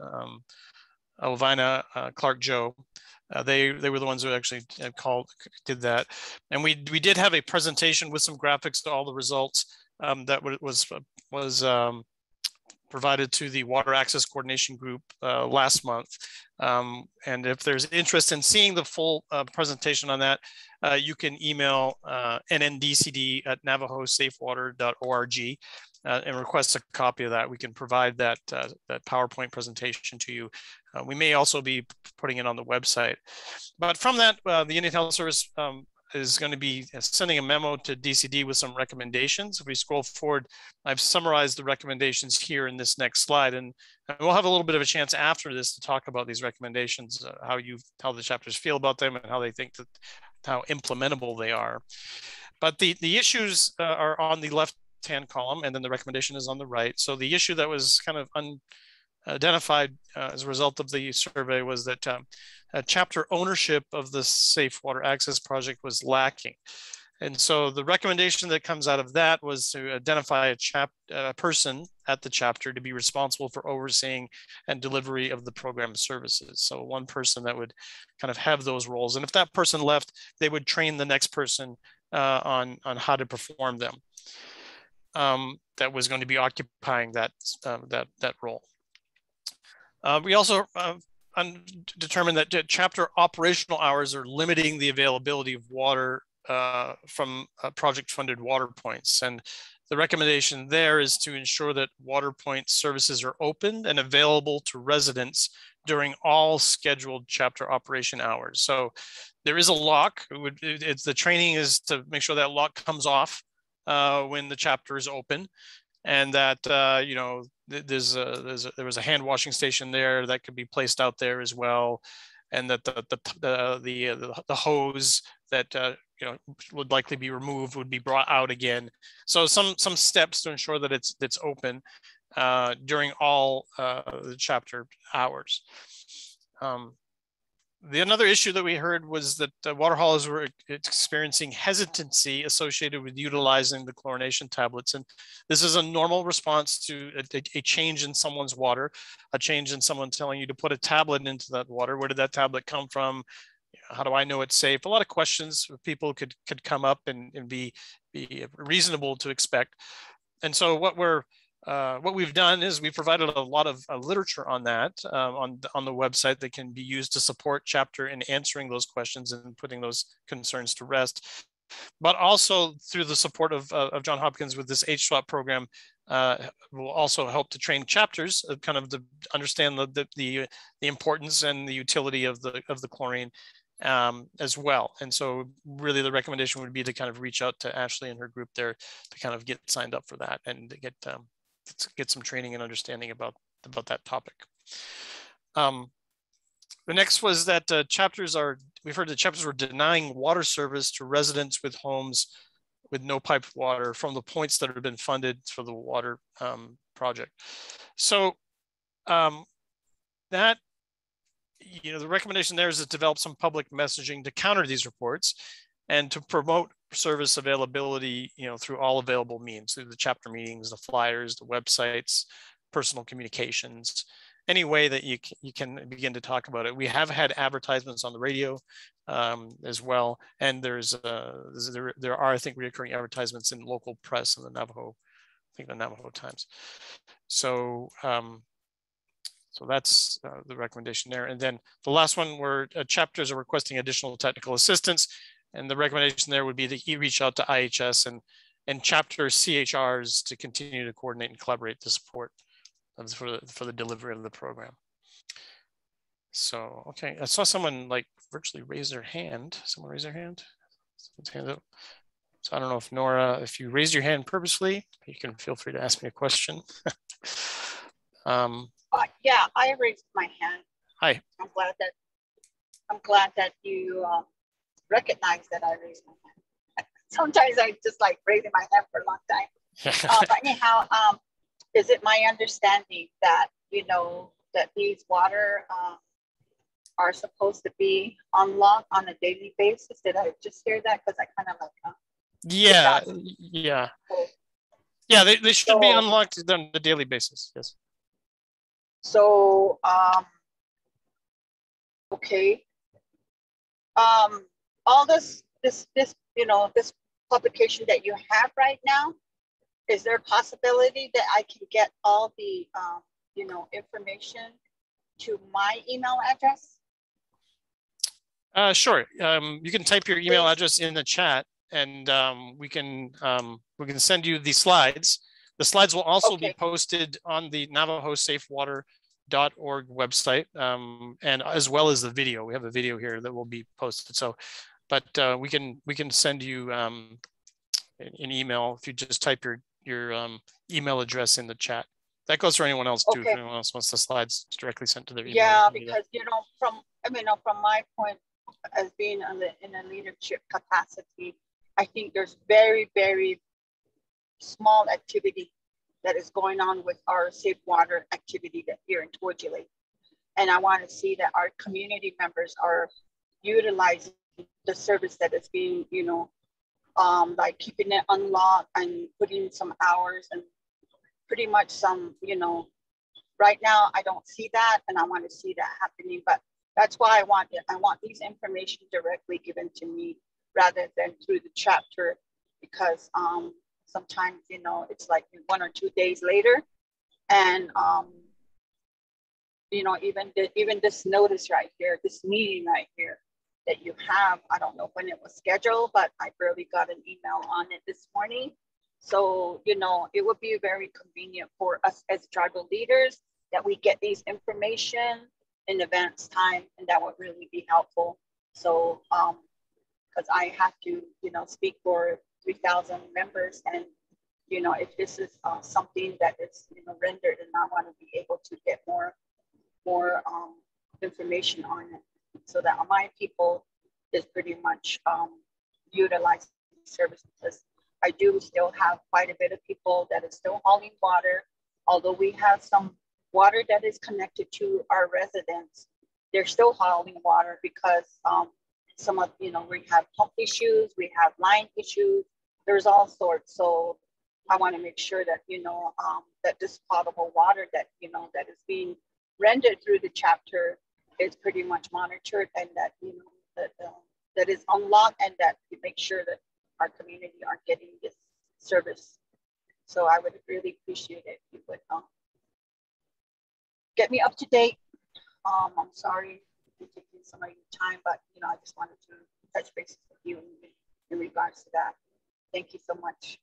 Elvina Clark Joe. They were the ones who actually did that. And we did have a presentation with some graphics to all the results that was provided to the Water Access Coordination Group last month. And if there's interest in seeing the full presentation on that, you can email nndcd@navajosafewater.org and request a copy of that. We can provide that, that PowerPoint presentation to you. We may also be putting it on the website. But from that, the Indian Health Service is going to be sending a memo to DCD with some recommendations. If we scroll forward, I've summarized the recommendations here in this next slide, and we'll have a little bit of a chance after this to talk about these recommendations, how the chapters feel about them and how they think that, how implementable they are. But the issues are on the left-hand column, and then the recommendation is on the right. So the issue that was kind of identified as a result of the survey was that chapter ownership of the Safe Water Access Project was lacking. And so the recommendation that comes out of that was to identify a person at the chapter to be responsible for overseeing and delivery of the program services. So one person that would kind of have those roles. And if that person left, they would train the next person on how to perform them. That was going to be occupying that role. We also determined that chapter operational hours are limiting the availability of water from project-funded water points. And the recommendation there is to ensure that water point services are open and available to residents during all scheduled chapter operation hours. So there is a lock. The training is to make sure that lock comes off when the chapter is open, and that you know, there was a hand washing station there that could be placed out there as well, and that the hose that you know, would likely be removed would be brought out again. So some steps to ensure that it's open during all the chapter hours. Another issue that we heard was that water haulers were experiencing hesitancy associated with utilizing the chlorination tablets. And this is a normal response to a change in someone's water, a change in someone telling you to put a tablet into that water. Where did that tablet come from? How do I know it's safe? A lot of questions people could come up and be reasonable to expect. And so what we've done is we provided a lot of literature on that on the website that can be used to support chapter in answering those questions and putting those concerns to rest. But also through the support of Johns Hopkins with this HSWAP program, will also help to train chapters kind of to understand the importance and the utility of the chlorine as well. And so really the recommendation would be to kind of reach out to Ashley and her group there to kind of get signed up for that and to get some training and understanding about that topic. The next was that we've heard that chapters were denying water service to residents with homes with no piped water from the points that have been funded for the water project. So that, you know, the recommendation there is to develop some public messaging to counter these reports and to promote service availability, you know, through all available means, through the chapter meetings, the flyers, the websites, personal communications, any way that you can begin to talk about it. We have had advertisements on the radio as well, and there are, I think, recurring advertisements in local press in the Navajo, I think the Navajo Times. So so that's the recommendation there. And then the last one where chapters are requesting additional technical assistance. And the recommendation there would be that you reach out to IHS and chapter CHRs to continue to coordinate and collaborate to support for the delivery of the program. So, okay, I saw someone like virtually raise their hand. Someone raise their hand? Someone's hand up. So I don't know if Nora, if you raised your hand purposely, you can feel free to ask me a question. Yeah, I raised my hand. Hi. I'm glad that you recognize that I raised my hand. Sometimes I just like raising my hand for a long time. But anyhow, is it my understanding that, you know, that these water are supposed to be unlocked on a daily basis? Did I just hear that? Because I kind of like yeah, they should be unlocked on a daily basis. Yes. So okay. All this, you know, this publication that you have right now, is there a possibility that I can get all the, you know, information to my email address? Sure. You can type your email address in the chat, and we can send you the slides. The slides will also be posted on the NavajoSafeWater.org website, and as well as the video. We have a video here that will be posted. So, but we can send you an email if you just type your email address in the chat. That goes for anyone else too. If anyone else wants the slides directly sent to their email. Yeah, because you know, from my point as being in a leadership capacity, I think there's very, very small activity that is going on with our safe water activity that here in Tortue Lake. And I want to see that our community members are utilizing the service that is being, you know, like keeping it unlocked and putting some hours and pretty much some, you know, right now I don't see that, and I want to see that happening. But that's why I want it. I want these information directly given to me rather than through the chapter, because sometimes, you know, it's like 1 or 2 days later, and you know, even this notice right here, this meeting right here that you have, I don't know when it was scheduled, but I barely got an email on it this morning. So, you know, it would be very convenient for us as tribal leaders that we get these information in advance time, and that would really be helpful. So, because I have to, you know, speak for 3,000 members, and, you know, if this is something that is, you know, rendered, and I want to be able to get more information on it, so that my people is pretty much utilizing the service, because I do still have quite a bit of people that is still hauling water. Although we have some water that is connected to our residents, they're still hauling water because some of, you know, we have pump issues, we have line issues, there's all sorts. So I want to make sure that, you know, that this potable water that, you know, that is being rendered through the chapter is pretty much monitored, and that, you know, that is unlocked, and that we make sure that our community are getting this service. So I would really appreciate it if you would get me up to date. I'm sorry for taking some of your time, but, you know, I just wanted to touch base with you in regards to that. Thank you so much.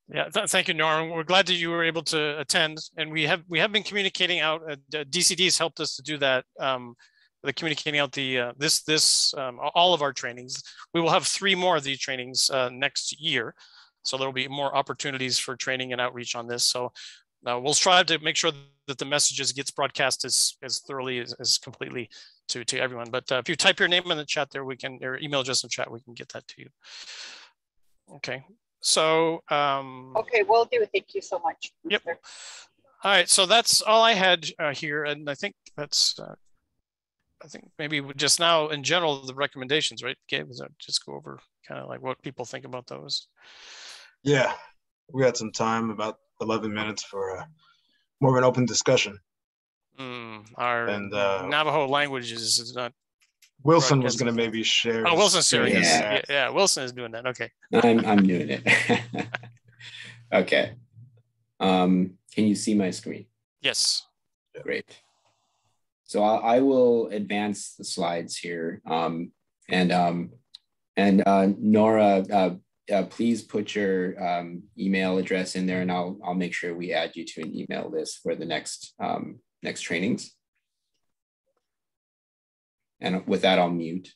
Yeah, thank you, Nora. We're glad that you were able to attend, and we have been communicating out. DCD has helped us to do that. The communicating out the all of our trainings. We will have 3 more of these trainings next year, so there will be more opportunities for training and outreach on this. So we'll strive to make sure that the messages gets broadcast as thoroughly as completely to everyone. But if you type your name in the chat there, we can, or email address in chat, we can get that to you. Okay. So okay, will do. Thank you so much. Yep. All right, so that's all I had here, and I think that's I think maybe just now in general the recommendations, right, Gabe? Just go over kind of like what people think about those. Yeah, we had some time, about 11 minutes for more of an open discussion. Our Navajo language is not. Wilson was going to maybe share. Oh, Wilson's sharing. Yeah. Yeah, Wilson is doing that. Okay. I'm doing it. Okay. Can you see my screen? Yes. Great. So I will advance the slides here. Nora, please put your email address in there, and I'll make sure we add you to an email list for the next trainings. And with that, I'll mute.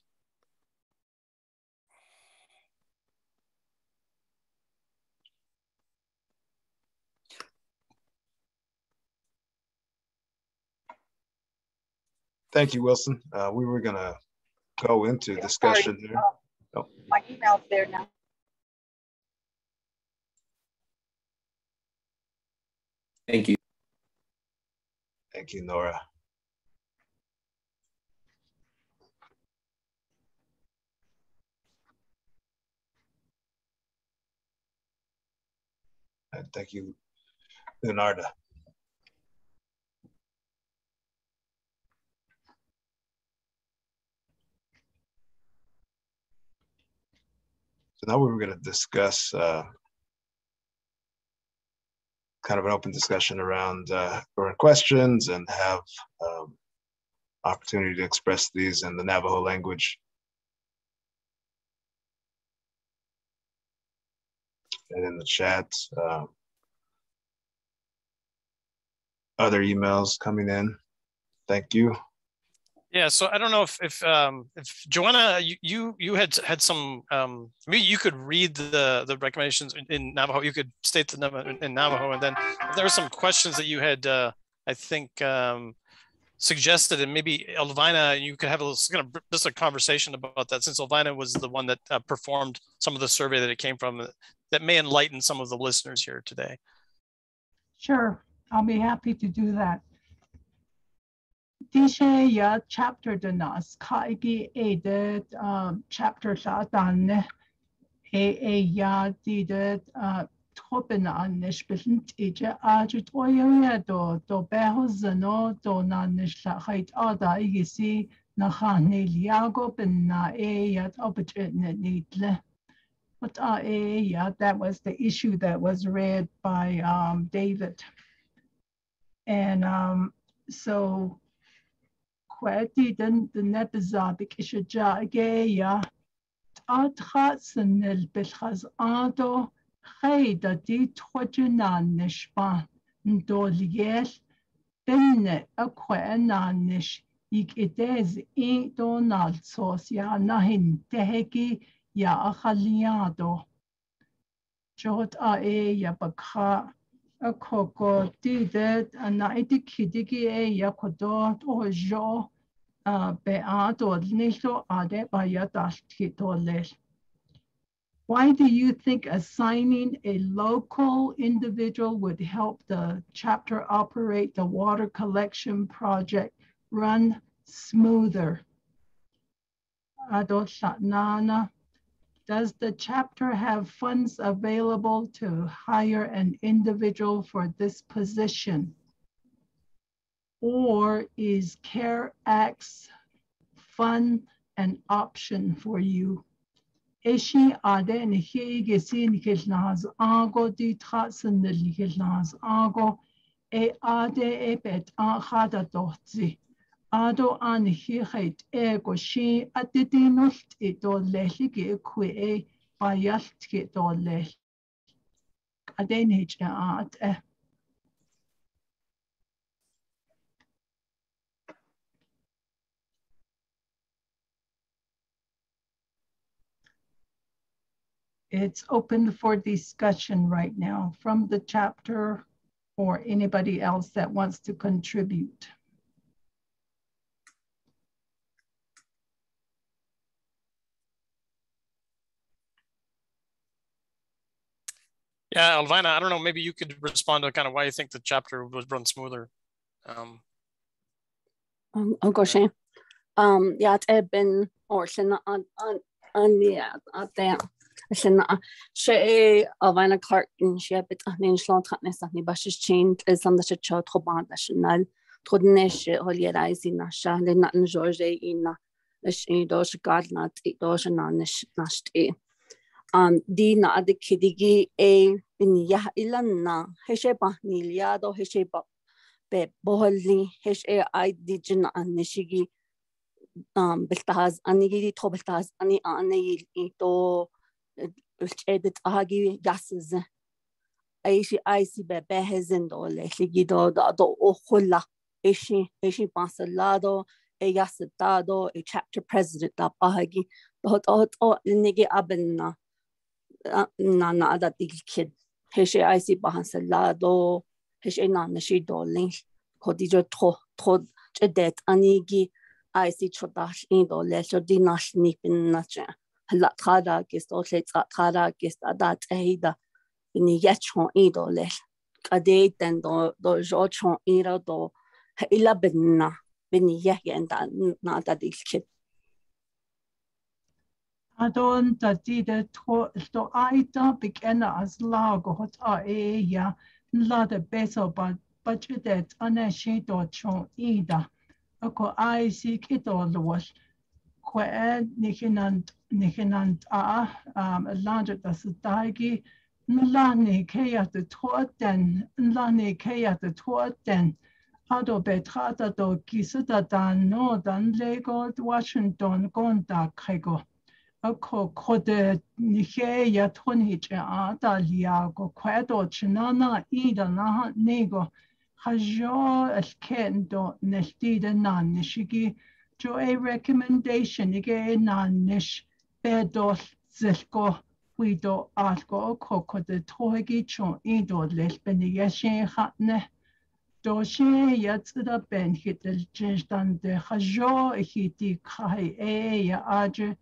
Thank you, Wilson. We were going to go into discussion here. Oh. My email's there now. Thank you. Thank you, Nora. And thank you, Leonardo. So now we were going to discuss kind of an open discussion around current questions and have opportunity to express these in the Navajo language. And in the chat, other emails coming in. Thank you. Yeah, so I don't know if Joanna, you had some. Maybe you could read the recommendations in Navajo. You could state them in Navajo, and then if there were some questions that you had, I think, suggested, and maybe Elvina, you could have just a conversation about that, since Elvina was the one that performed some of the survey that it came from, that may enlighten some of the listeners here today. Sure, I'll be happy to do that. Dishe ya chapter de nas kaigi edit chapter sa dan ya did topen an nisbisnt ije ajut oya do behozano do nan nisla height ada igisi na khane liago ben na yat opportunity needle. But yeah, that was the issue that was read by David. And so Kweti den the nebizabik ishaja Adhatsenel Bilhaz Ado Hayda di Twajunan Nishba Ndoliel Benne Aquananish Ik Idez E Donald Sos Ya Nahin Tehegi Ya Achaliado Jot Ae Ya Bakha Akoko Didet Anaiti Kidigi Ya Kodot or Jo why do you think assigning a local individual would help the chapter operate the water collection project run smoother? Does the chapter have funds available to hire an individual for this position? Or is CARE-X fund an option for you? Eshi ade nihi gesi nikilnaz ago di tratsen nikilnaz ago ade ebet ahada dohzi ado anhi hait ego shi atidinult ito lehigi kwe bayalt kito leh ade nich ate. It's open for discussion right now from the chapter or anybody else that wants to contribute. Yeah, Elvina, I don't know, maybe you could respond to kind of why you think the chapter would run smoother. I'll go, Shane. Yeah, it's been or on the there. She Elvina Clark and she bit in Schlontratness and Bash's chain is on the Church Hoban National Todnish Holidays Nasha, the Natin George in the Dosh Gardnat, Dosh and Nanish Nashti. Dina the Kidigi a in Yah Ilana, Hesheba Niliado, Hesheba Be Boholi, Heshe I Digin and Nishigi Biltaz, Anigi Tobeltaz, Ani Ani Ito. Edit ahagi gases aishi icy bebe hezendo le ligido do ojola aishi pansalado e yasetado a chapter president da ahagi dot nigi abenna na da kid heshi icy pansalado heshi na nishi dolin kodijo to edet anigi icy chodash indo le chodinash nipin nacha هلا تخادا كيستو تليت تخادا كيستا دات أهيدا بني يتشون إيدو ليل قديتن دو جوتشون إيرا دو إلا بنا بني يهين دا نادا ديل كد أدون تديد تو آيدا بكنا أزلاغو هت آيا نلادا بيسو بجدت أنا شيدو تشون إيدا أكو آيسي كدو لوش Nihinant Lanja Dasatagi Nlani kaya the Toten, Nlani kaya the Toten, Ado Betrata do Gisada dan no dan Lego, Washington, Gonda Kego. Ako kode nihe ya tonich ada liago quedo chinana ida naha nego hajo elkendo nehtida nanishigi jo a recommendation ige nanish bedo zilko wido algo ko kode tohegi chon ido lelbeni yashin hatne doshi yatsida ben hitel jinstan de hajo hiti kai ya aje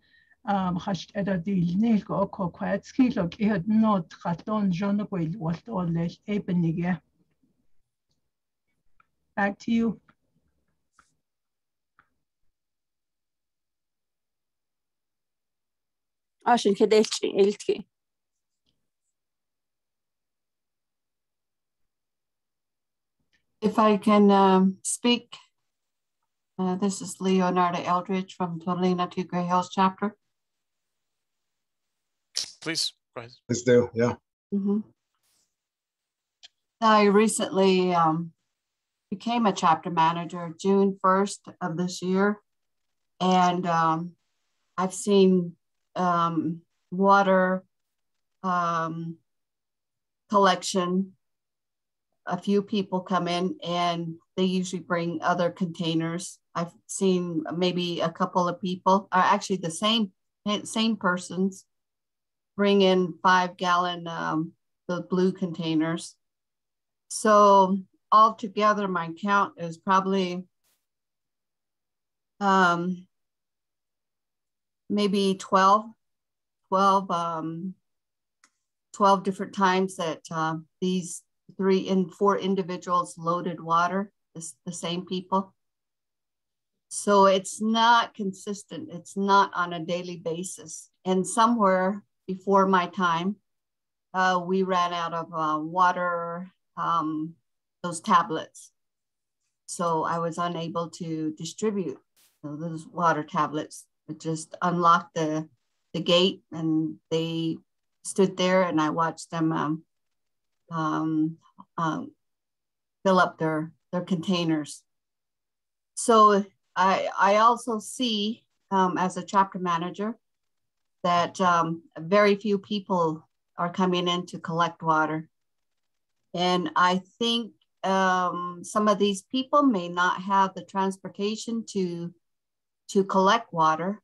خشت ادادیل نیک او کوکواتسکی لوک ایهد نوت خطون جان قویل والت اولش ای بنیگه. Back to you. عشان كده قلتي. If I can speak, this is Leonarda Eldridge from Totalina to Gray Hills chapter. Please, go ahead. Please do, yeah. I recently became a chapter manager June 1st of this year. And I've seen water collection. A few people come in and they usually bring other containers. I've seen maybe a couple of people, actually the same persons, bring in 5-gallon the blue containers. So altogether, my count is probably maybe 12 different times that these 3 and 4 individuals loaded water, the same people. So it's not consistent. It's not on a daily basis. And somewhere before my time, we ran out of water, those tablets. So I was unable to distribute those water tablets. It just unlocked the gate and they stood there and I watched them fill up their containers. So I also see as a chapter manager that very few people are coming in to collect water. And I think some of these people may not have the transportation to collect water.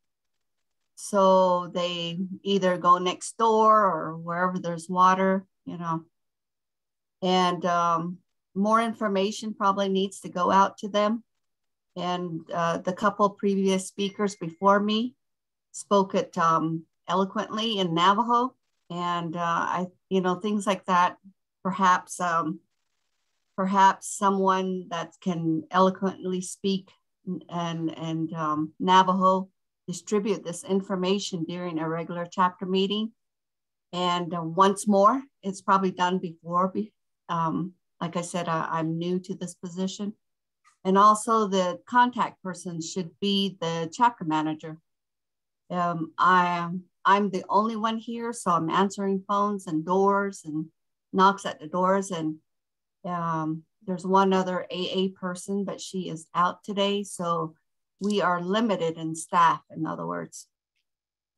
So they either go next door or wherever there's water, you know. And more information probably needs to go out to them. And the couple previous speakers before me spoke it eloquently in Navajo. And things like that, perhaps someone that can eloquently speak and Navajo distribute this information during a regular chapter meeting. And once more, it's probably done before. Like I said, I'm new to this position. And also the contact person should be the chapter manager. I'm the only one here, so I'm answering phones and doors and knocks at the doors. And there's one other AA person, but she is out today. So we are limited in staff, in other words.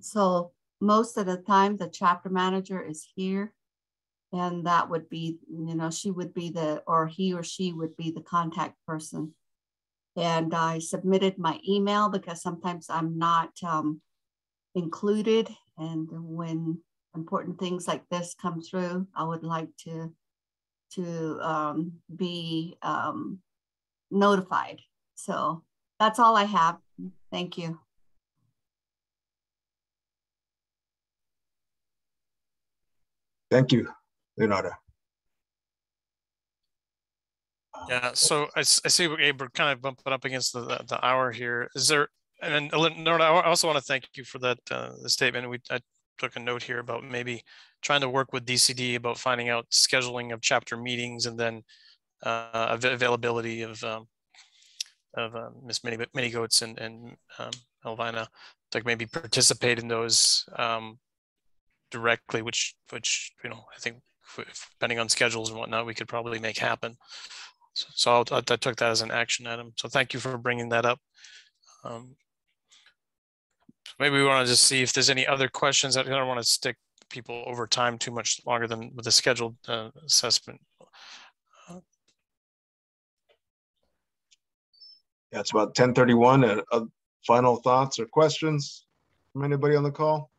So most of the time, the chapter manager is here. And that would be, she would be he or she would be the contact person. And I submitted my email because sometimes I'm not included. And when important things like this come through, I would like to be notified. So that's all I have. Thank you. Thank you, Leonardo. Yeah, so I see we're kind of bumping up against the hour here. Is there, and then Leonardo, I also want to thank you for that the statement. I took a note here about maybe trying to work with DCD about finding out scheduling of chapter meetings and then availability of Miss Mini Goats and Elvina to maybe participate in those directly, which I think depending on schedules and whatnot, we could probably make happen. So I took that as an action item. So thank you for bringing that up. Maybe we want to just see if there's any other questions. I don't want to stick people over time too much longer than with the scheduled assessment. Yeah, it's about 10:31. Final thoughts or questions from anybody on the call?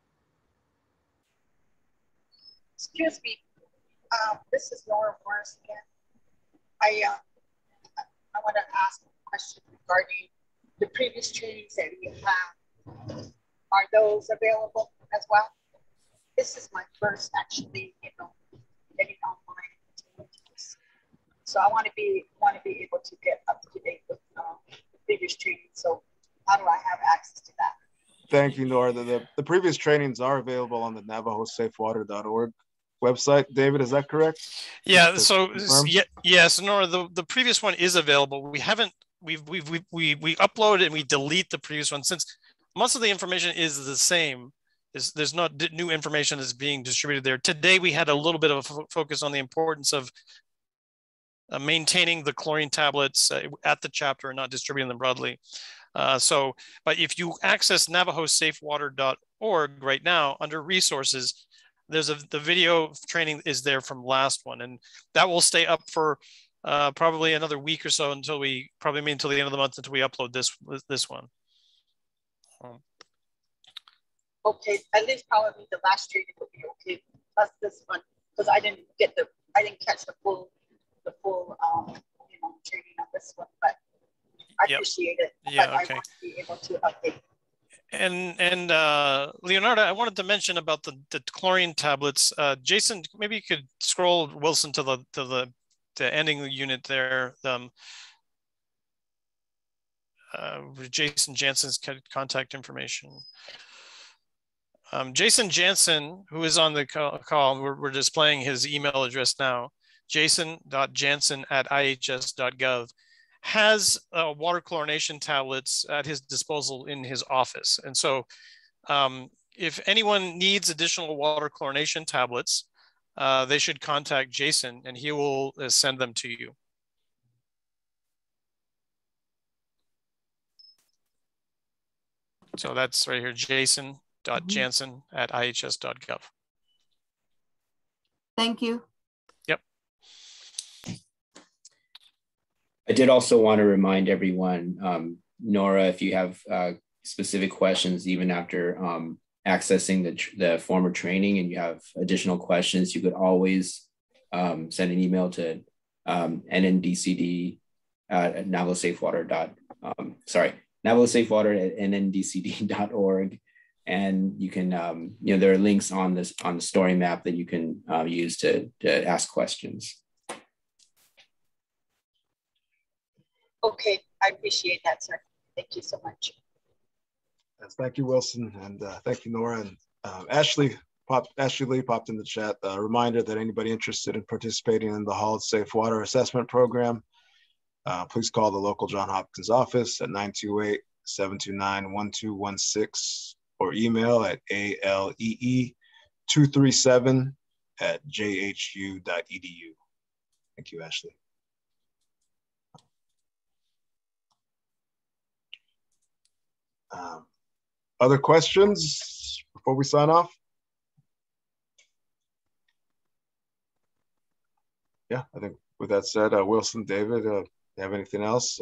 Excuse me. This is Nora Morris again. I want to ask a question regarding the previous trainings that you have. Are those available as well? This is my first actually, getting online activities. So I want to be able to get up to date with the previous training. So how do I have access to that? Thank you, Nora. The previous trainings are available on the NavajoSafeWater.org website. David, is that correct? Yeah. So yes, Nora. The previous one is available. We upload and we delete the previous one since most of the information is the same. There's not new information that's being distributed there. Today we had a little bit of a focus on the importance of maintaining the chlorine tablets at the chapter and not distributing them broadly. But if you access NavajoSafeWater.org right now under resources, there's the video training is there from last one, and that will stay up for probably another week or so until the end of the month until we upload this one. Okay, at least probably the last training will be okay. Plus this one, because I didn't catch the full training on this one, but I appreciate it. Yeah, but okay. I want to be able to update. And Leonardo, I wanted to mention about the chlorine tablets. Jason, maybe you could scroll Wilson to the ending unit there. Jason Jansen's contact information. Jason Jansen, who is on the call, we're displaying his email address now, jason.jansen@ihs.gov, has water chlorination tablets at his disposal in his office. And so if anyone needs additional water chlorination tablets, they should contact Jason and he will send them to you. So that's right here, jason.jansen@ihs.gov. Thank you. Yep. I did also want to remind everyone, Nora, if you have specific questions, even after accessing the former training and you have additional questions, you could always send an email to NavajoSafeWater@nndcd.org. And you can, there are links on the story map that you can use to ask questions. Okay, I appreciate that, sir. Thank you so much. Yes, thank you, Wilson, and thank you, Nora. And Ashley Lee popped in the chat a reminder that anybody interested in participating in the Hauled Safe Water Assessment Program, please call the local Johns Hopkins office at 928-729-1216 or email at alee237@jhu.edu. Thank you, Ashley. Other questions before we sign off? Yeah, I think with that said, Wilson, David, you have anything else?